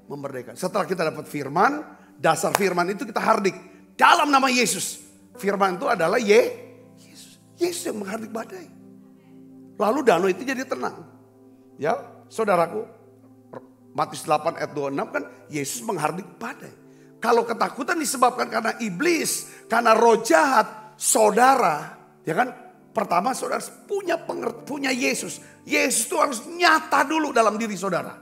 Memerdekakan. Setelah kita dapat firman, dasar firman itu kita hardik. Dalam nama Yesus. Firman itu adalah Yesus. Yesus yang menghardik badai. Lalu danau itu jadi tenang. Ya, saudaraku, Matius 8 ayat 26 kan Yesus menghardik badai. Kalau ketakutan disebabkan karena iblis, karena roh jahat, saudara, ya kan? Pertama saudara punya Yesus. Yesus itu harus nyata dulu dalam diri saudara.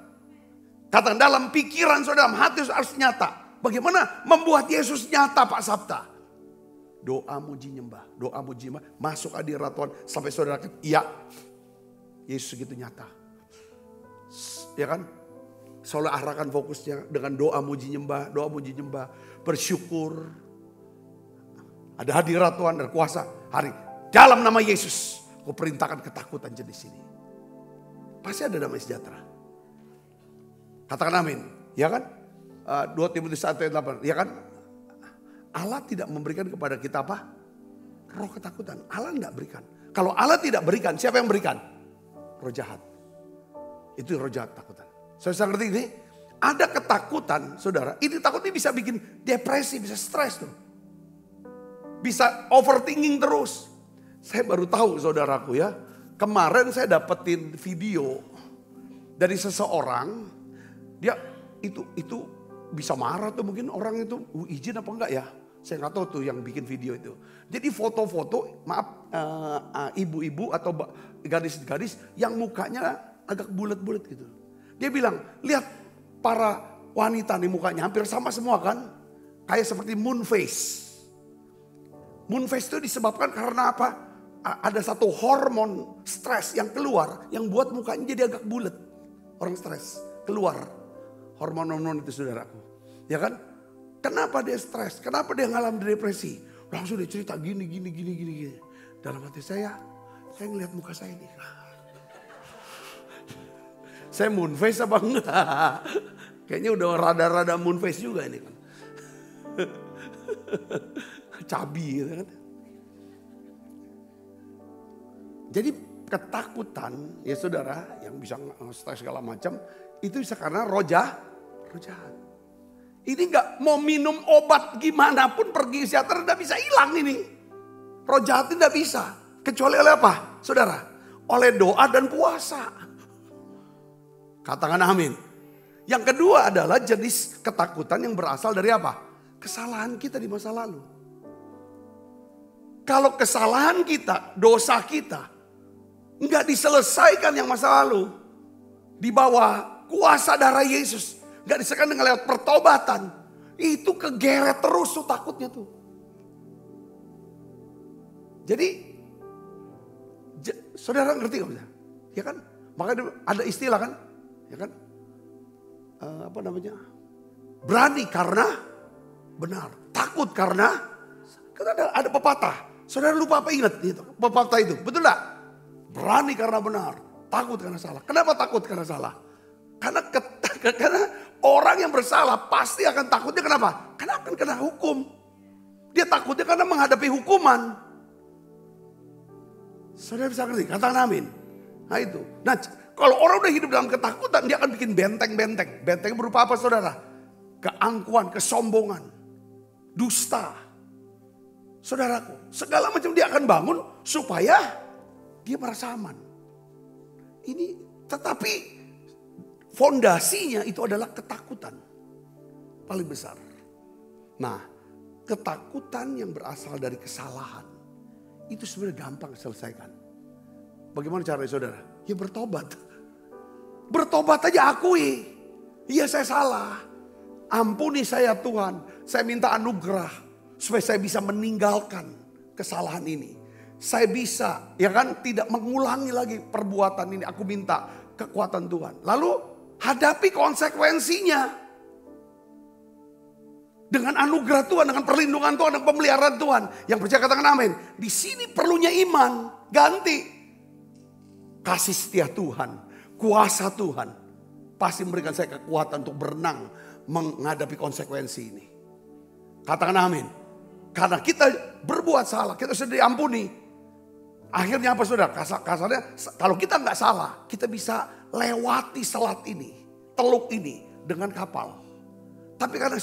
Katakan dalam pikiran saudara, dalam hati harus nyata. Bagaimana membuat Yesus nyata Pak Sabta? Doa muji nyembah, masuk hadirat Tuhan sampai saudara iya. Yesus gitu nyata. Ya kan? selalu arahkan fokusnya dengan doa muji nyembah, bersyukur. Ada hadirat Tuhan dan kuasa. Hari dalam nama Yesus, aku perintahkan ketakutan jenis ini. Pasti ada damai sejahtera. Katakan amin, ya kan? 2 Timotius 1 ayat 8, ya kan? Allah tidak memberikan kepada kita apa? Roh ketakutan. Allah tidak berikan. Kalau Allah tidak berikan, siapa yang berikan? Roh jahat. Itu roh jahat, takutan. Saudara ngerti ini? Ada ketakutan, saudara. Ini takut ini bisa bikin depresi, bisa stres tuh. Bisa overthinking terus. Saya baru tahu saudaraku ya. Kemarin saya dapetin video dari seseorang. Dia itu bisa marah tuh mungkin orang itu izin apa enggak ya. Saya nggak tahu tuh yang bikin video itu. Jadi foto-foto, maaf ibu-ibu atau gadis-gadis yang mukanya agak bulat-bulat gitu. Dia bilang, lihat para wanita nih mukanya hampir sama semua kan. Kayak seperti moon face. Moon face itu disebabkan karena apa? Ada satu hormon stres yang keluar. Yang buat mukanya jadi agak bulat. Orang stres keluar. Hormon-hormon itu saudaraku. Ya kan? Kenapa dia stres? Kenapa dia ngalamin depresi? Langsung dia cerita gini. Dalam hati saya ngeliat muka saya ini. Saya moon face apa enggak? Kayaknya udah rada-rada moon face juga ini kan. Cabi gitu kan. Jadi ketakutan ya saudara yang bisa stres segala macam itu bisa karena roh jahat. Ini nggak mau minum obat gimana pun pergi psikiater nggak bisa hilang ini. Roh jahat tidak bisa. Kecuali oleh apa saudara? Oleh doa dan puasa. Katakan amin. Yang kedua adalah jenis ketakutan yang berasal dari apa? Kesalahan kita di masa lalu. Kalau kesalahan kita, dosa kita nggak diselesaikan yang masa lalu, di bawah kuasa darah Yesus, nggak diselesaikan dengan lewat pertobatan, itu kegeret terus tuh takutnya tuh. Jadi, saudara ngerti nggak? Ya kan? Makanya ada istilah kan? Ya kan? Apa namanya? Berani karena benar, takut karena kan ada pepatah. Saudara lupa apa ingat itu? Pepatah itu, betul enggak? Berani karena benar, takut karena salah. Kenapa takut karena salah? Karena orang yang bersalah pasti akan takutnya kenapa? Karena akan kena hukum. Dia takutnya karena menghadapi hukuman. Saudara bisa ngerti? Katakan amin. Nah itu. Nah kalau orang udah hidup dalam ketakutan, dia akan bikin benteng-benteng. Benteng berupa apa saudara? Keangkuhan, kesombongan, dusta. Saudaraku, segala macam dia akan bangun supaya dia merasa aman. Ini tetapi fondasinya itu adalah ketakutan. Paling besar. Nah, ketakutan yang berasal dari kesalahan. Itu sebenarnya gampang selesaikan. Bagaimana caranya saudara? Ya bertobat. Bertobat aja akui. Iya saya salah. Ampuni saya Tuhan. Saya minta anugerah. Supaya saya bisa meninggalkan kesalahan ini. Saya bisa ya kan tidak mengulangi lagi perbuatan ini. Aku minta kekuatan Tuhan. Lalu hadapi konsekuensinya. Dengan anugerah Tuhan, dengan perlindungan Tuhan, dengan pemeliharaan Tuhan. Yang percaya katakan amin. Di sini perlunya iman. Ganti. Kasih setia Tuhan. Kuasa Tuhan. Pasti memberikan saya kekuatan untuk berenang. Menghadapi konsekuensi ini. Katakan amin. Karena kita berbuat salah. Kita sudah diampuni. Akhirnya apa saudara? Kasarnya kalau kita nggak salah. Kita bisa lewati selat ini. Teluk ini. Dengan kapal. Tapi karena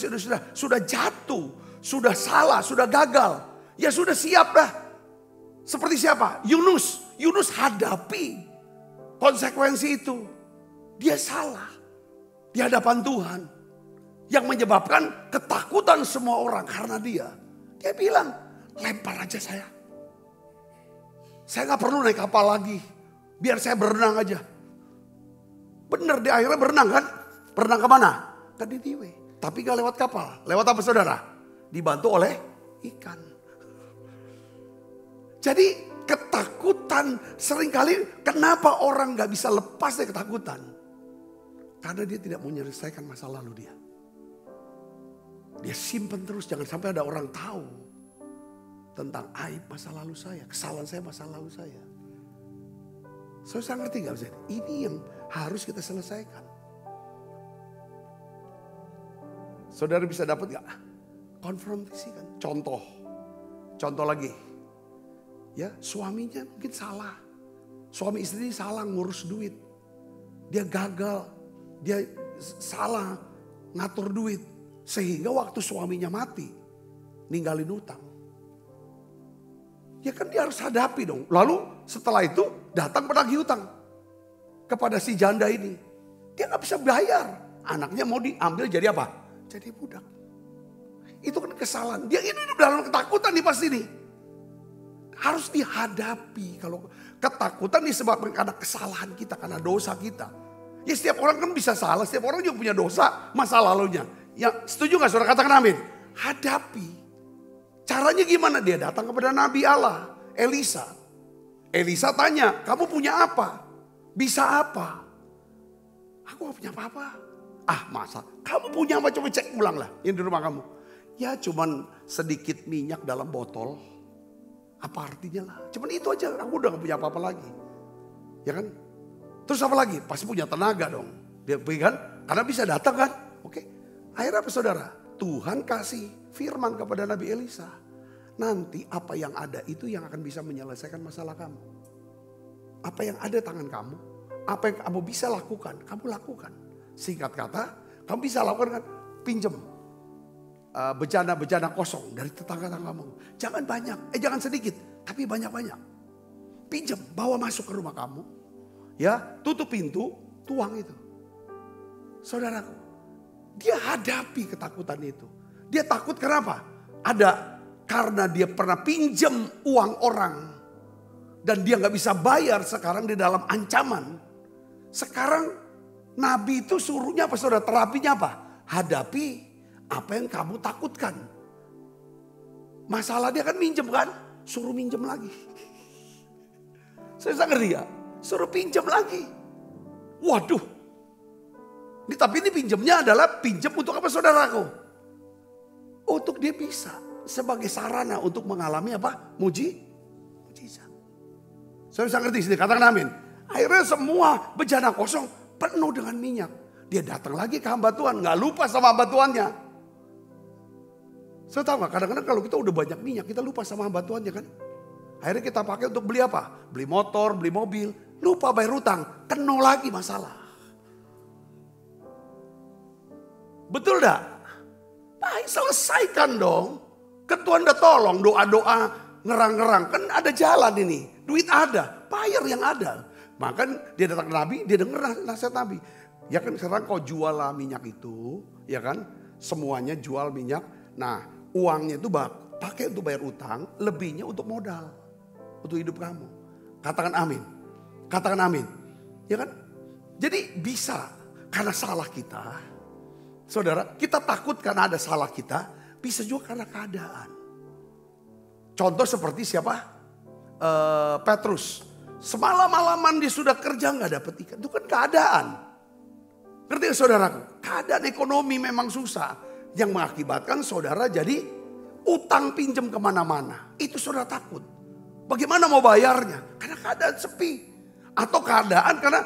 sudah jatuh. Sudah salah. Sudah gagal. Ya sudah siap dah. Seperti siapa? Yunus. Yunus hadapi konsekuensi itu. Dia salah. Di hadapan Tuhan. Yang menyebabkan ketakutan semua orang karena dia. Dia bilang, lempar aja saya. Saya gak perlu naik kapal lagi. Biar saya berenang aja. Bener dia akhirnya berenang kan. Berenang kemana? Ke Niniwe. Tapi gak lewat kapal. Lewat apa saudara? Dibantu oleh ikan. Jadi ketakutan seringkali kenapa orang gak bisa lepas dari ketakutan. Karena dia tidak mau menyelesaikan masa lalu dia. Dia simpen terus, jangan sampai ada orang tahu tentang aib masa lalu saya, kesalahan saya, masa lalu saya. Saya ngerti gak? Ini yang harus kita selesaikan. Saudara bisa dapat gak? Konfrontasi kan. Contoh lagi. Ya, suaminya mungkin salah. Suami istri ini salah ngurus duit. Dia gagal. Dia salah ngatur duit. Sehingga waktu suaminya mati, ninggalin utang. Ya kan dia harus hadapi dong. Lalu setelah itu datang penagih utang kepada si janda ini. Dia gak bisa bayar. Anaknya mau diambil jadi apa? Jadi budak. Itu kan kesalahan. Dia ini hidup dalam ketakutan nih pasti nih. Harus dihadapi. Kalau ketakutan disebabkan karena kesalahan kita, karena dosa kita. Ya setiap orang kan bisa salah, setiap orang juga punya dosa masa lalunya. Ya setuju gak saudara, katakan amin. Hadapi. Caranya gimana? Dia datang kepada Nabi Allah, Elisa. Elisa tanya, kamu punya apa? Bisa apa? Aku gak punya apa-apa. Ah masa, kamu punya apa? Coba cek ulang lah yang di rumah kamu. Ya cuman sedikit minyak dalam botol. Apa artinya lah? Cuman itu aja, aku udah gak punya apa-apa lagi. Ya kan? Terus apa lagi? Pasti punya tenaga dong. Dia kan? Karena bisa datang kan? Oke. Akhirnya apa saudara? Tuhan kasih firman kepada Nabi Elisa. Nanti apa yang ada itu yang akan bisa menyelesaikan masalah kamu. Apa yang ada tangan kamu. Apa yang kamu bisa lakukan. Kamu lakukan. Singkat kata, kamu bisa lakukan kan? Pinjam. Bejana-bejana kosong dari tetangga-tetangga kamu. Jangan banyak, jangan sedikit. Tapi banyak-banyak. Pinjam, bawa masuk ke rumah kamu. Ya, tutup pintu, tuang itu. Saudaraku, dia hadapi ketakutan itu. Dia takut kenapa? Karena dia pernah pinjam uang orang. Dan dia gak bisa bayar, sekarang di dalam ancaman. Sekarang Nabi itu suruhnya apa saudara? Terapinya apa? Hadapi apa yang kamu takutkan. Masalah dia kan minjem kan? Suruh minjem lagi. Saya ngerti ya? Suruh pinjam lagi. Waduh. Tapi ini pinjamnya adalah pinjam untuk apa saudaraku? Untuk dia bisa sebagai sarana untuk mengalami apa? Mujizat. Saya bisa ngerti sini, katakan amin. Akhirnya semua bejana kosong penuh dengan minyak. Dia datang lagi ke hamba Tuhan, gak lupa sama hamba Tuhannya. Saya tahu gak, kadang-kadang kalau kita udah banyak minyak, kita lupa sama hamba Tuhannya kan. Akhirnya kita pakai untuk beli apa? Beli motor, beli mobil. Lupa bayar utang, kena lagi masalah. Betul dah? Baik, selesaikan dong. Kan Tuhan udah tolong, doa-doa, ngerang-ngerang. Kan ada jalan ini, duit ada, bayar yang ada. Maka dia datang ke Nabi, dia dengar nasihat Nabi. Ya kan sekarang kau jual lah minyak itu, ya kan. Semuanya jual minyak. Nah uangnya itu pakai untuk bayar utang, lebihnya untuk modal. Untuk hidup kamu. Katakan amin. Katakan amin. Ya kan? Jadi bisa karena salah kita. Saudara, kita takut karena ada salah kita. Bisa juga karena keadaan. Contoh seperti siapa? Petrus. Semalam-malaman dia sudah kerja gak dapat ikan. Itu kan keadaan. Ngerti gak saudaraku? Keadaan ekonomi memang susah. Yang mengakibatkan saudara jadi utang pinjam kemana-mana. Itu saudara takut. Bagaimana mau bayarnya? Karena keadaan sepi. Atau keadaan karena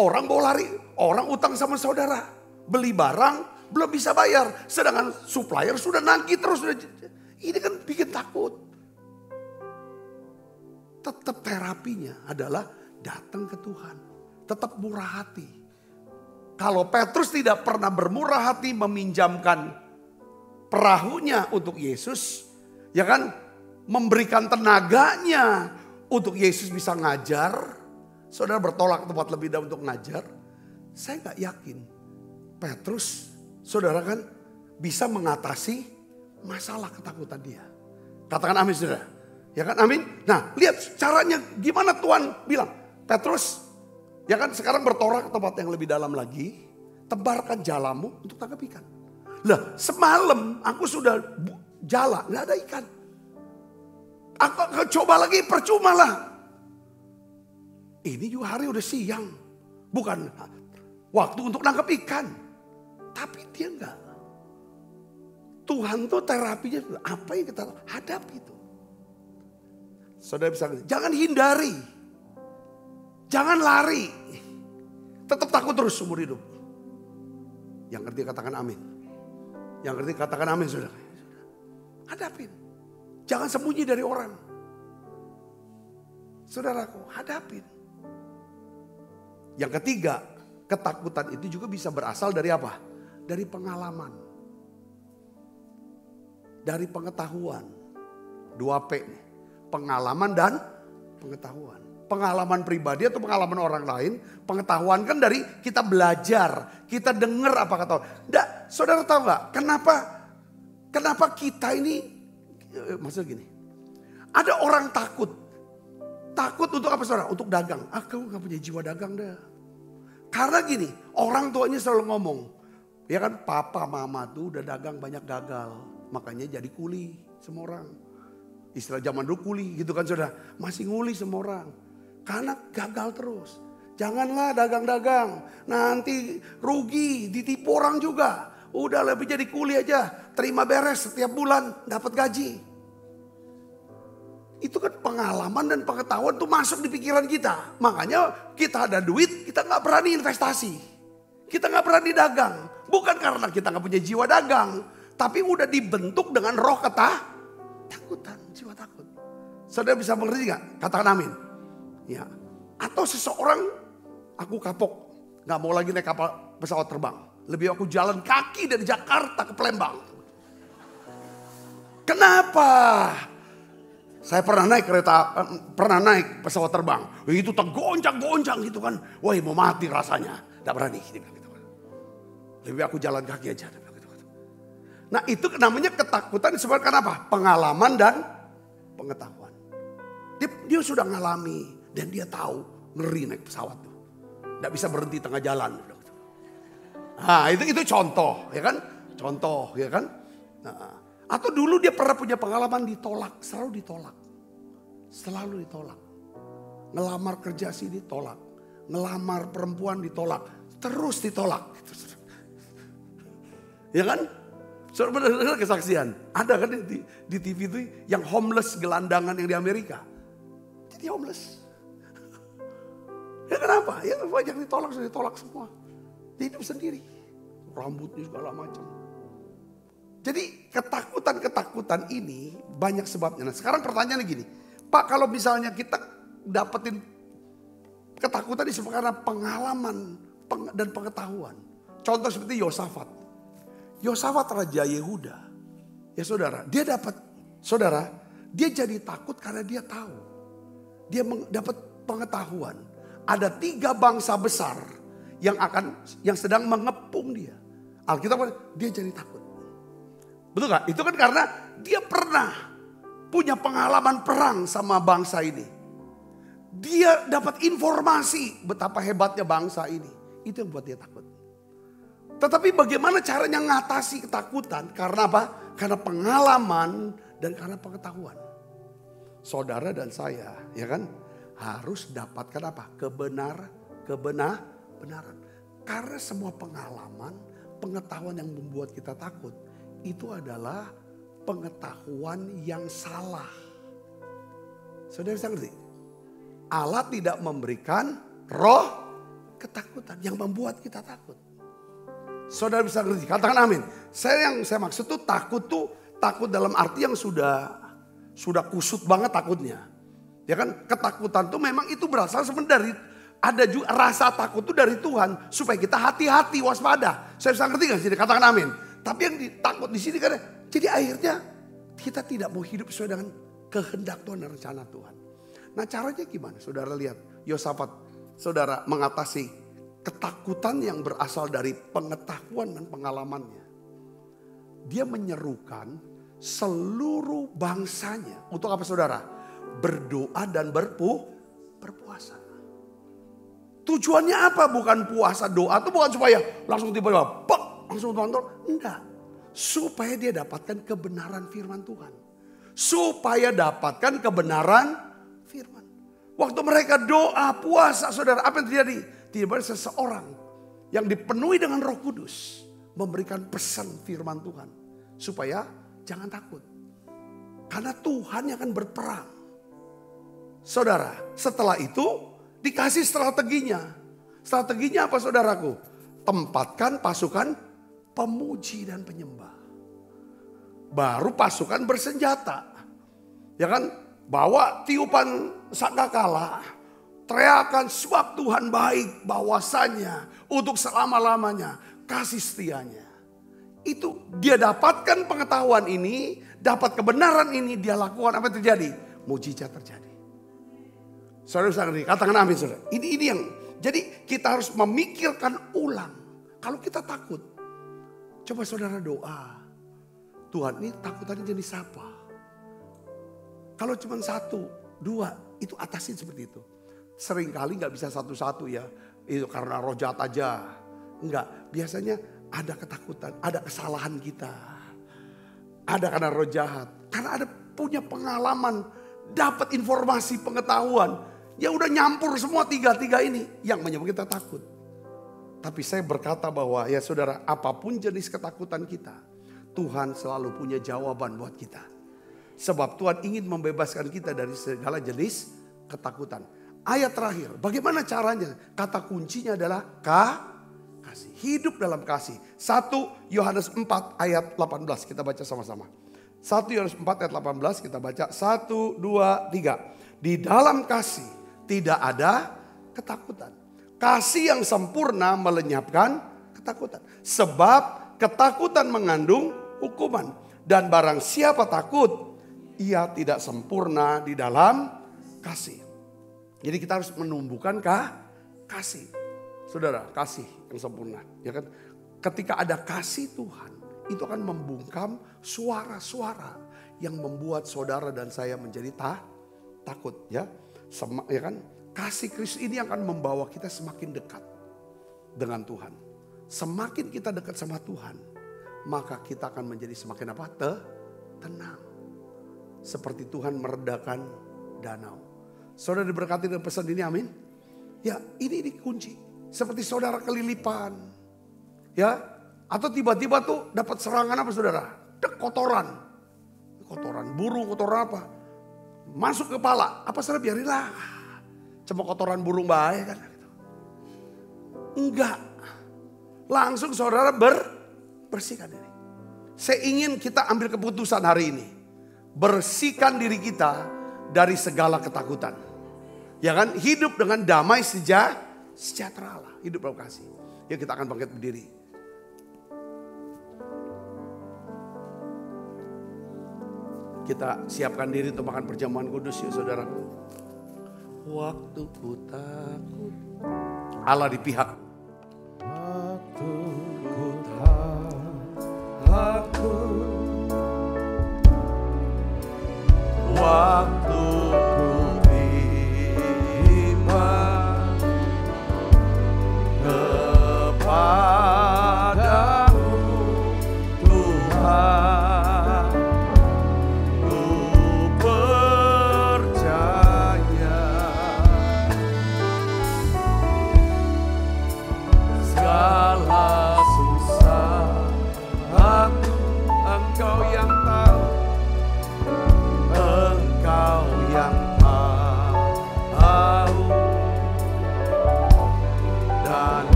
orang mau lari. Orang utang sama saudara. Beli barang belum bisa bayar. Sedangkan supplier sudah nagih terus. Ini kan bikin takut. Tetap terapinya adalah datang ke Tuhan. Tetap murah hati. Kalau Petrus tidak pernah bermurah hati meminjamkan perahunya untuk Yesus. Ya kan? Memberikan tenaganya untuk Yesus bisa ngajar. Saudara bertolak ke tempat lebih dahulu untuk ngajar. Saya gak yakin Petrus, saudara kan bisa mengatasi masalah ketakutan dia. Katakan amin saudara. Ya kan amin. Nah lihat caranya gimana Tuhan bilang. Petrus ya kan sekarang bertolak ke tempat yang lebih dalam lagi. Tebarkan jalamu untuk tangkap ikan. Lah semalam aku sudah jala gak ada ikan. Aku coba lagi percuma lah. Ini juga hari udah siang. Bukan waktu untuk nangkep ikan. Tapi dia enggak. Tuhan tuh terapinya apa yang kita hadapi itu. Saudara bisa, jangan hindari. Jangan lari. Tetap takut terus seumur hidup. Yang ngerti katakan amin. Yang ngerti katakan amin, saudara. Hadapin. Jangan sembunyi dari orang. Saudaraku, hadapin. Yang ketiga, ketakutan itu juga bisa berasal dari apa? Dari pengalaman. Dari pengetahuan. 2P nih. Pengalaman dan pengetahuan. Pengalaman pribadi atau pengalaman orang lain. Pengetahuan kan dari kita belajar. Kita dengar apa kata orang. Nggak, saudara tahu nggak? Kenapa kita ini, maksudnya gini. Ada orang takut. Takut untuk apa saudara? Untuk dagang. Kamu gak punya jiwa dagang dah. Karena gini, orang tuanya selalu ngomong. Ya kan, papa mama tuh udah dagang banyak gagal. Makanya jadi kuli semua orang. Istilah zaman dulu kuli gitu kan saudara. Masih nguli semua orang. Karena gagal terus. Janganlah dagang-dagang. Nanti rugi, ditipu orang juga. Udah lebih jadi kuli aja. Terima beres setiap bulan, dapat gaji. Itu kan pengalaman dan pengetahuan tuh masuk di pikiran kita. Makanya kita ada duit, kita gak berani investasi. Kita gak berani dagang. Bukan karena kita gak punya jiwa dagang. Tapi udah dibentuk dengan roh ketakutan, jiwa takut. Saudara bisa mengerti gak? Katakan amin. Ya. Atau seseorang, aku kapok, gak mau lagi naik kapal pesawat terbang. Lebih aku jalan kaki dari Jakarta ke Palembang. Kenapa? Saya pernah naik pesawat terbang. Itu tergoncang-goncang gitu kan. Wah mau mati rasanya. Gak berani. Lebih aku jalan kaki aja. Nah itu namanya ketakutan disebabkan apa? Pengalaman dan pengetahuan. Dia sudah ngalami. Dan dia tahu ngeri naik pesawat tuh. Gak bisa berhenti tengah jalan. Nah itu contoh ya kan. Contoh ya kan. Nah, atau dulu dia pernah punya pengalaman ditolak. Selalu ditolak. Ngelamar kerja sih ditolak. Ngelamar perempuan ditolak. Terus ditolak. Ya kan. Saudara benar kesaksian. Ada kan di TV itu yang homeless gelandangan yang di Amerika. Jadi homeless. Ya kenapa? Ya banyak ditolak semua. Dia hidup sendiri. Rambutnya segala macam. Jadi ketakutan ini banyak sebabnya. Nah sekarang pertanyaannya gini. Pak kalau misalnya kita dapetin ketakutan disebabkan karena pengalaman dan pengetahuan. Contoh seperti Yosafat. Yosafat Raja Yehuda. Ya saudara, dia jadi takut karena dia tahu. Dia dapat pengetahuan. Ada 3 bangsa besar yang sedang mengepung dia. Alkitab dia jadi takut. Betul gak? Itu kan karena dia pernah punya pengalaman perang sama bangsa ini. Dia dapat informasi betapa hebatnya bangsa ini. Itu yang buat dia takut. Tetapi bagaimana caranya ngatasi ketakutan? Karena apa? Karena pengalaman dan karena pengetahuan. Saudara dan saya, ya kan? Harus dapatkan apa? Kebenaran. Karena semua pengalaman, pengetahuan yang membuat kita takut. Itu adalah pengetahuan yang salah. Saudara bisa ngerti? Allah tidak memberikan roh ketakutan yang membuat kita takut. Saudara bisa ngerti? Katakan amin. Yang saya maksud tuh takut dalam arti yang sudah kusut banget takutnya. Ya kan? Ketakutan tuh memang itu berasal sebenarnya dari ada juga rasa takut itu dari Tuhan supaya kita hati-hati, waspada. Saya bisa ngerti gak sih? Katakan amin. Tapi yang ditakut di sini karena jadi akhirnya kita tidak mau hidup sesuai dengan kehendak Tuhan dan rencana Tuhan. Nah caranya gimana? Saudara lihat Yosafat, saudara mengatasi ketakutan yang berasal dari pengetahuan dan pengalamannya. Dia menyerukan seluruh bangsanya untuk apa saudara? Berdoa dan berpuasa. Tujuannya apa? Bukan puasa doa itu bukan supaya langsung tiba-tiba langsung tonton. Enggak. Supaya dia dapatkan kebenaran firman Tuhan. Supaya dapatkan kebenaran firman. Waktu mereka doa, puasa saudara, apa yang terjadi? Tiba-tiba seseorang yang dipenuhi dengan Roh Kudus memberikan pesan firman Tuhan supaya jangan takut. Karena Tuhan yang akan berperang. Saudara, setelah itu dikasih strateginya. Strateginya apa saudaraku? Tempatkan pasukan pemuji dan penyembah. Baru pasukan bersenjata. Ya kan? Bawa tiupan sangkakala. Teriakan sebab Tuhan baik bahwasanya untuk selama-lamanya kasih setianya. Itu dia dapatkan pengetahuan ini, dapat kebenaran ini, dia lakukan, apa yang terjadi? Mujizat terjadi. Saudara-saudara, katakan amin saudara. Ini yang, jadi kita harus memikirkan ulang. Kalau kita takut, coba saudara doa. Tuhan, ini takutannya jenis apa? Kalau cuma 1, 2, itu atasin seperti itu. Seringkali gak bisa satu-satu ya. Itu karena roh jahat aja. Enggak, biasanya ada ketakutan, ada kesalahan kita. Ada karena roh jahat. Karena ada punya pengalaman, dapat informasi, pengetahuan. Ya udah nyampur semua tiga ini. Yang menyebabkan kita takut. Tapi saya berkata bahwa ya saudara, apapun jenis ketakutan kita, Tuhan selalu punya jawaban buat kita. Sebab Tuhan ingin membebaskan kita dari segala jenis ketakutan. Ayat terakhir, bagaimana caranya? Kata kuncinya adalah kasih. Hidup dalam kasih. 1 Yohanes 4 ayat 18, kita baca sama-sama. 1 Yohanes 4 ayat 18, kita baca 1, 2, 3. Di dalam kasih tidak ada ketakutan. Kasih yang sempurna melenyapkan ketakutan. Sebab ketakutan mengandung hukuman. Dan barang siapa takut, ia tidak sempurna di dalam kasih. Jadi kita harus menumbuhkan kasih. Saudara, kasih yang sempurna. Ya kan? Ketika ada kasih Tuhan, itu akan membungkam suara-suara yang membuat saudara dan saya menjadi takut. Ya kan? Kasih Kristus ini akan membawa kita semakin dekat dengan Tuhan. Semakin kita dekat sama Tuhan, maka kita akan menjadi semakin apa? Tenang. Seperti Tuhan meredakan danau. Saudara diberkati dengan pesan ini, amin. Ya, ini kunci. Seperti saudara kelilipan. Ya, atau tiba-tiba tuh dapat serangan apa saudara? Kotoran. Kotoran burung, kotoran apa? Masuk ke kepala. Apa saudara biarinlah. Cuma kotoran burung bahaya kan. Enggak. Langsung saudara bersihkan diri. Saya ingin kita ambil keputusan hari ini. Bersihkan diri kita dari segala ketakutan. Ya kan, hidup dengan damai sejahtera Allah. Hidup dalam kasih. Ya, kita akan bangkit berdiri. Kita siapkan diri untuk makan perjamuan kudus ya saudaraku. Waktu ku takut, Allah di pihak. Waktu ku takut, waktu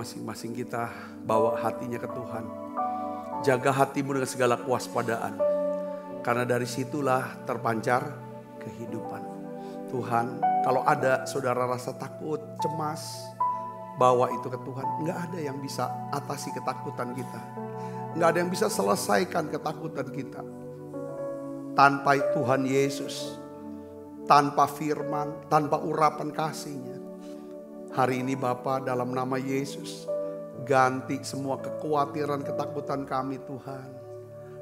masing-masing kita bawa hatinya ke Tuhan. Jaga hatimu dengan segala kewaspadaan. Karena dari situlah terpancar kehidupan. Tuhan, kalau ada saudara rasa takut, cemas, bawa itu ke Tuhan. Nggak ada yang bisa atasi ketakutan kita. Nggak ada yang bisa selesaikan ketakutan kita tanpa Tuhan Yesus, tanpa firman, tanpa urapan kasih-Nya. Hari ini Bapa, dalam nama Yesus, ganti semua kekhawatiran, ketakutan kami Tuhan.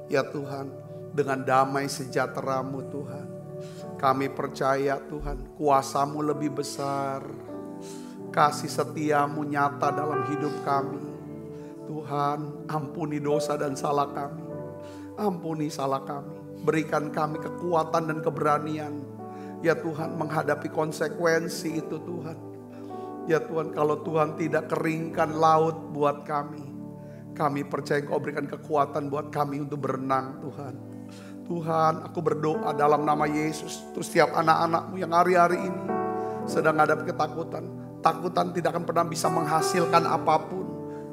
Ya Tuhan, dengan damai sejahtera-Mu Tuhan. Kami percaya Tuhan, kuasa-Mu lebih besar. Kasih setia-Mu nyata dalam hidup kami. Tuhan, ampuni dosa dan salah kami. Ampuni salah kami. Berikan kami kekuatan dan keberanian. Ya Tuhan, menghadapi konsekuensi itu Tuhan. Ya Tuhan, kalau Tuhan tidak keringkan laut buat kami, kami percaya Engkau berikan kekuatan buat kami untuk berenang Tuhan. Tuhan, aku berdoa dalam nama Yesus. Untuk setiap anak-anak-Mu yang hari-hari ini sedang menghadapi ketakutan. Takutan tidak akan pernah bisa menghasilkan apapun.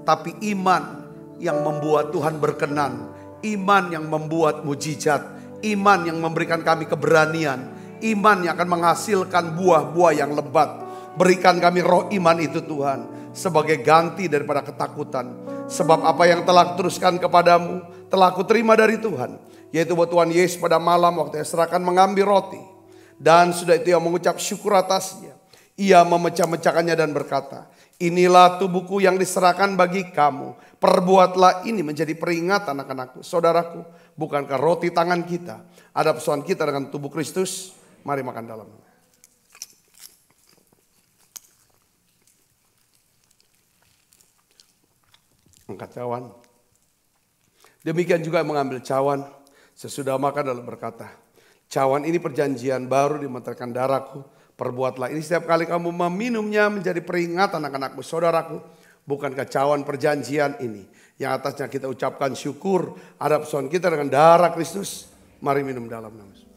Tapi iman yang membuat Tuhan berkenan. Iman yang membuat mujizat. Iman yang memberikan kami keberanian. Iman yang akan menghasilkan buah-buah yang lebat. Berikan kami roh iman itu Tuhan. Sebagai ganti daripada ketakutan. Sebab apa yang telah kuteruskan kepadamu telah aku terima dari Tuhan. Yaitu bahwa Tuhan Yesus pada malam waktu serahkan mengambil roti. Dan sudah itu ia mengucap syukur atasnya. Ia memecah-mecahkannya dan berkata, inilah tubuhku yang diserahkan bagi kamu. Perbuatlah ini menjadi peringatan anak-anakku. Saudaraku, bukankah roti tangan kita ada persoalan kita dengan tubuh Kristus? Mari makan dalam. Angkat cawan. Demikian juga mengambil cawan. Sesudah makan lalu berkata, cawan ini perjanjian baru dimeterkan darahku. Perbuatlah ini setiap kali kamu meminumnya menjadi peringatan anak-anakmu. Saudaraku, bukankah cawan perjanjian ini yang atasnya kita ucapkan syukur ada persoalan kita dengan darah Kristus? Mari minum dalam nama Yesus.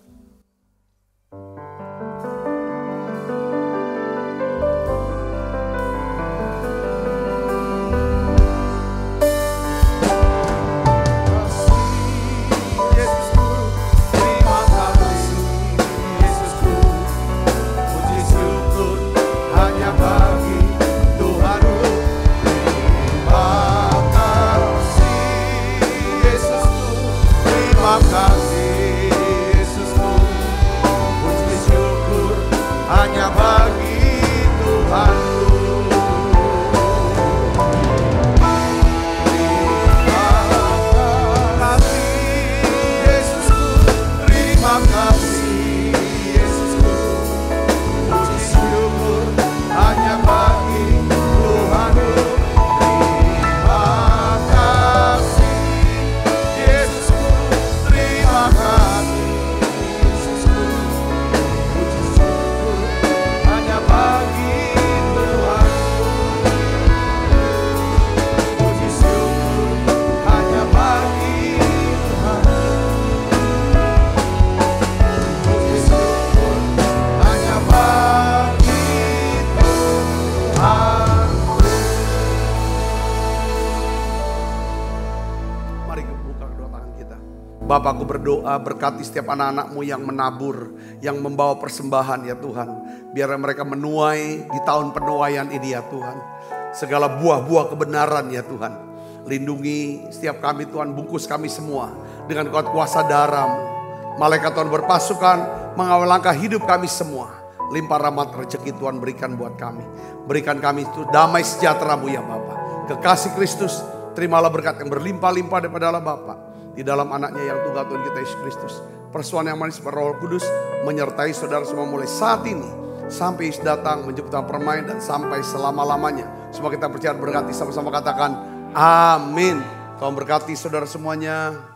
Bapakku berdoa berkati setiap anak-anakmu yang menabur, yang membawa persembahan ya Tuhan. Biar mereka menuai di tahun penuaian ini ya Tuhan. Segala buah-buah kebenaran ya Tuhan. Lindungi setiap kami Tuhan, bungkus kami semua dengan kuat kuasa darah-Mu. Malaikat Tuhan berpasukan mengawal langkah hidup kami semua. Limpah rahmat rezeki Tuhan berikan buat kami. Berikan kami itu damai sejahtera-Mu ya Bapa. Kekasih Kristus, terimalah berkat yang berlimpah-limpah daripada Allah Bapa. Di dalam anaknya yang tunggal Tuhan kita Yesus Kristus. Persoalan yang manis Roh Kudus menyertai saudara semua mulai saat ini. Sampai Yesus datang menjemput permain dan sampai selama-lamanya. Semua kita percaya berkati sama-sama katakan amin. Tuhan berkati saudara semuanya.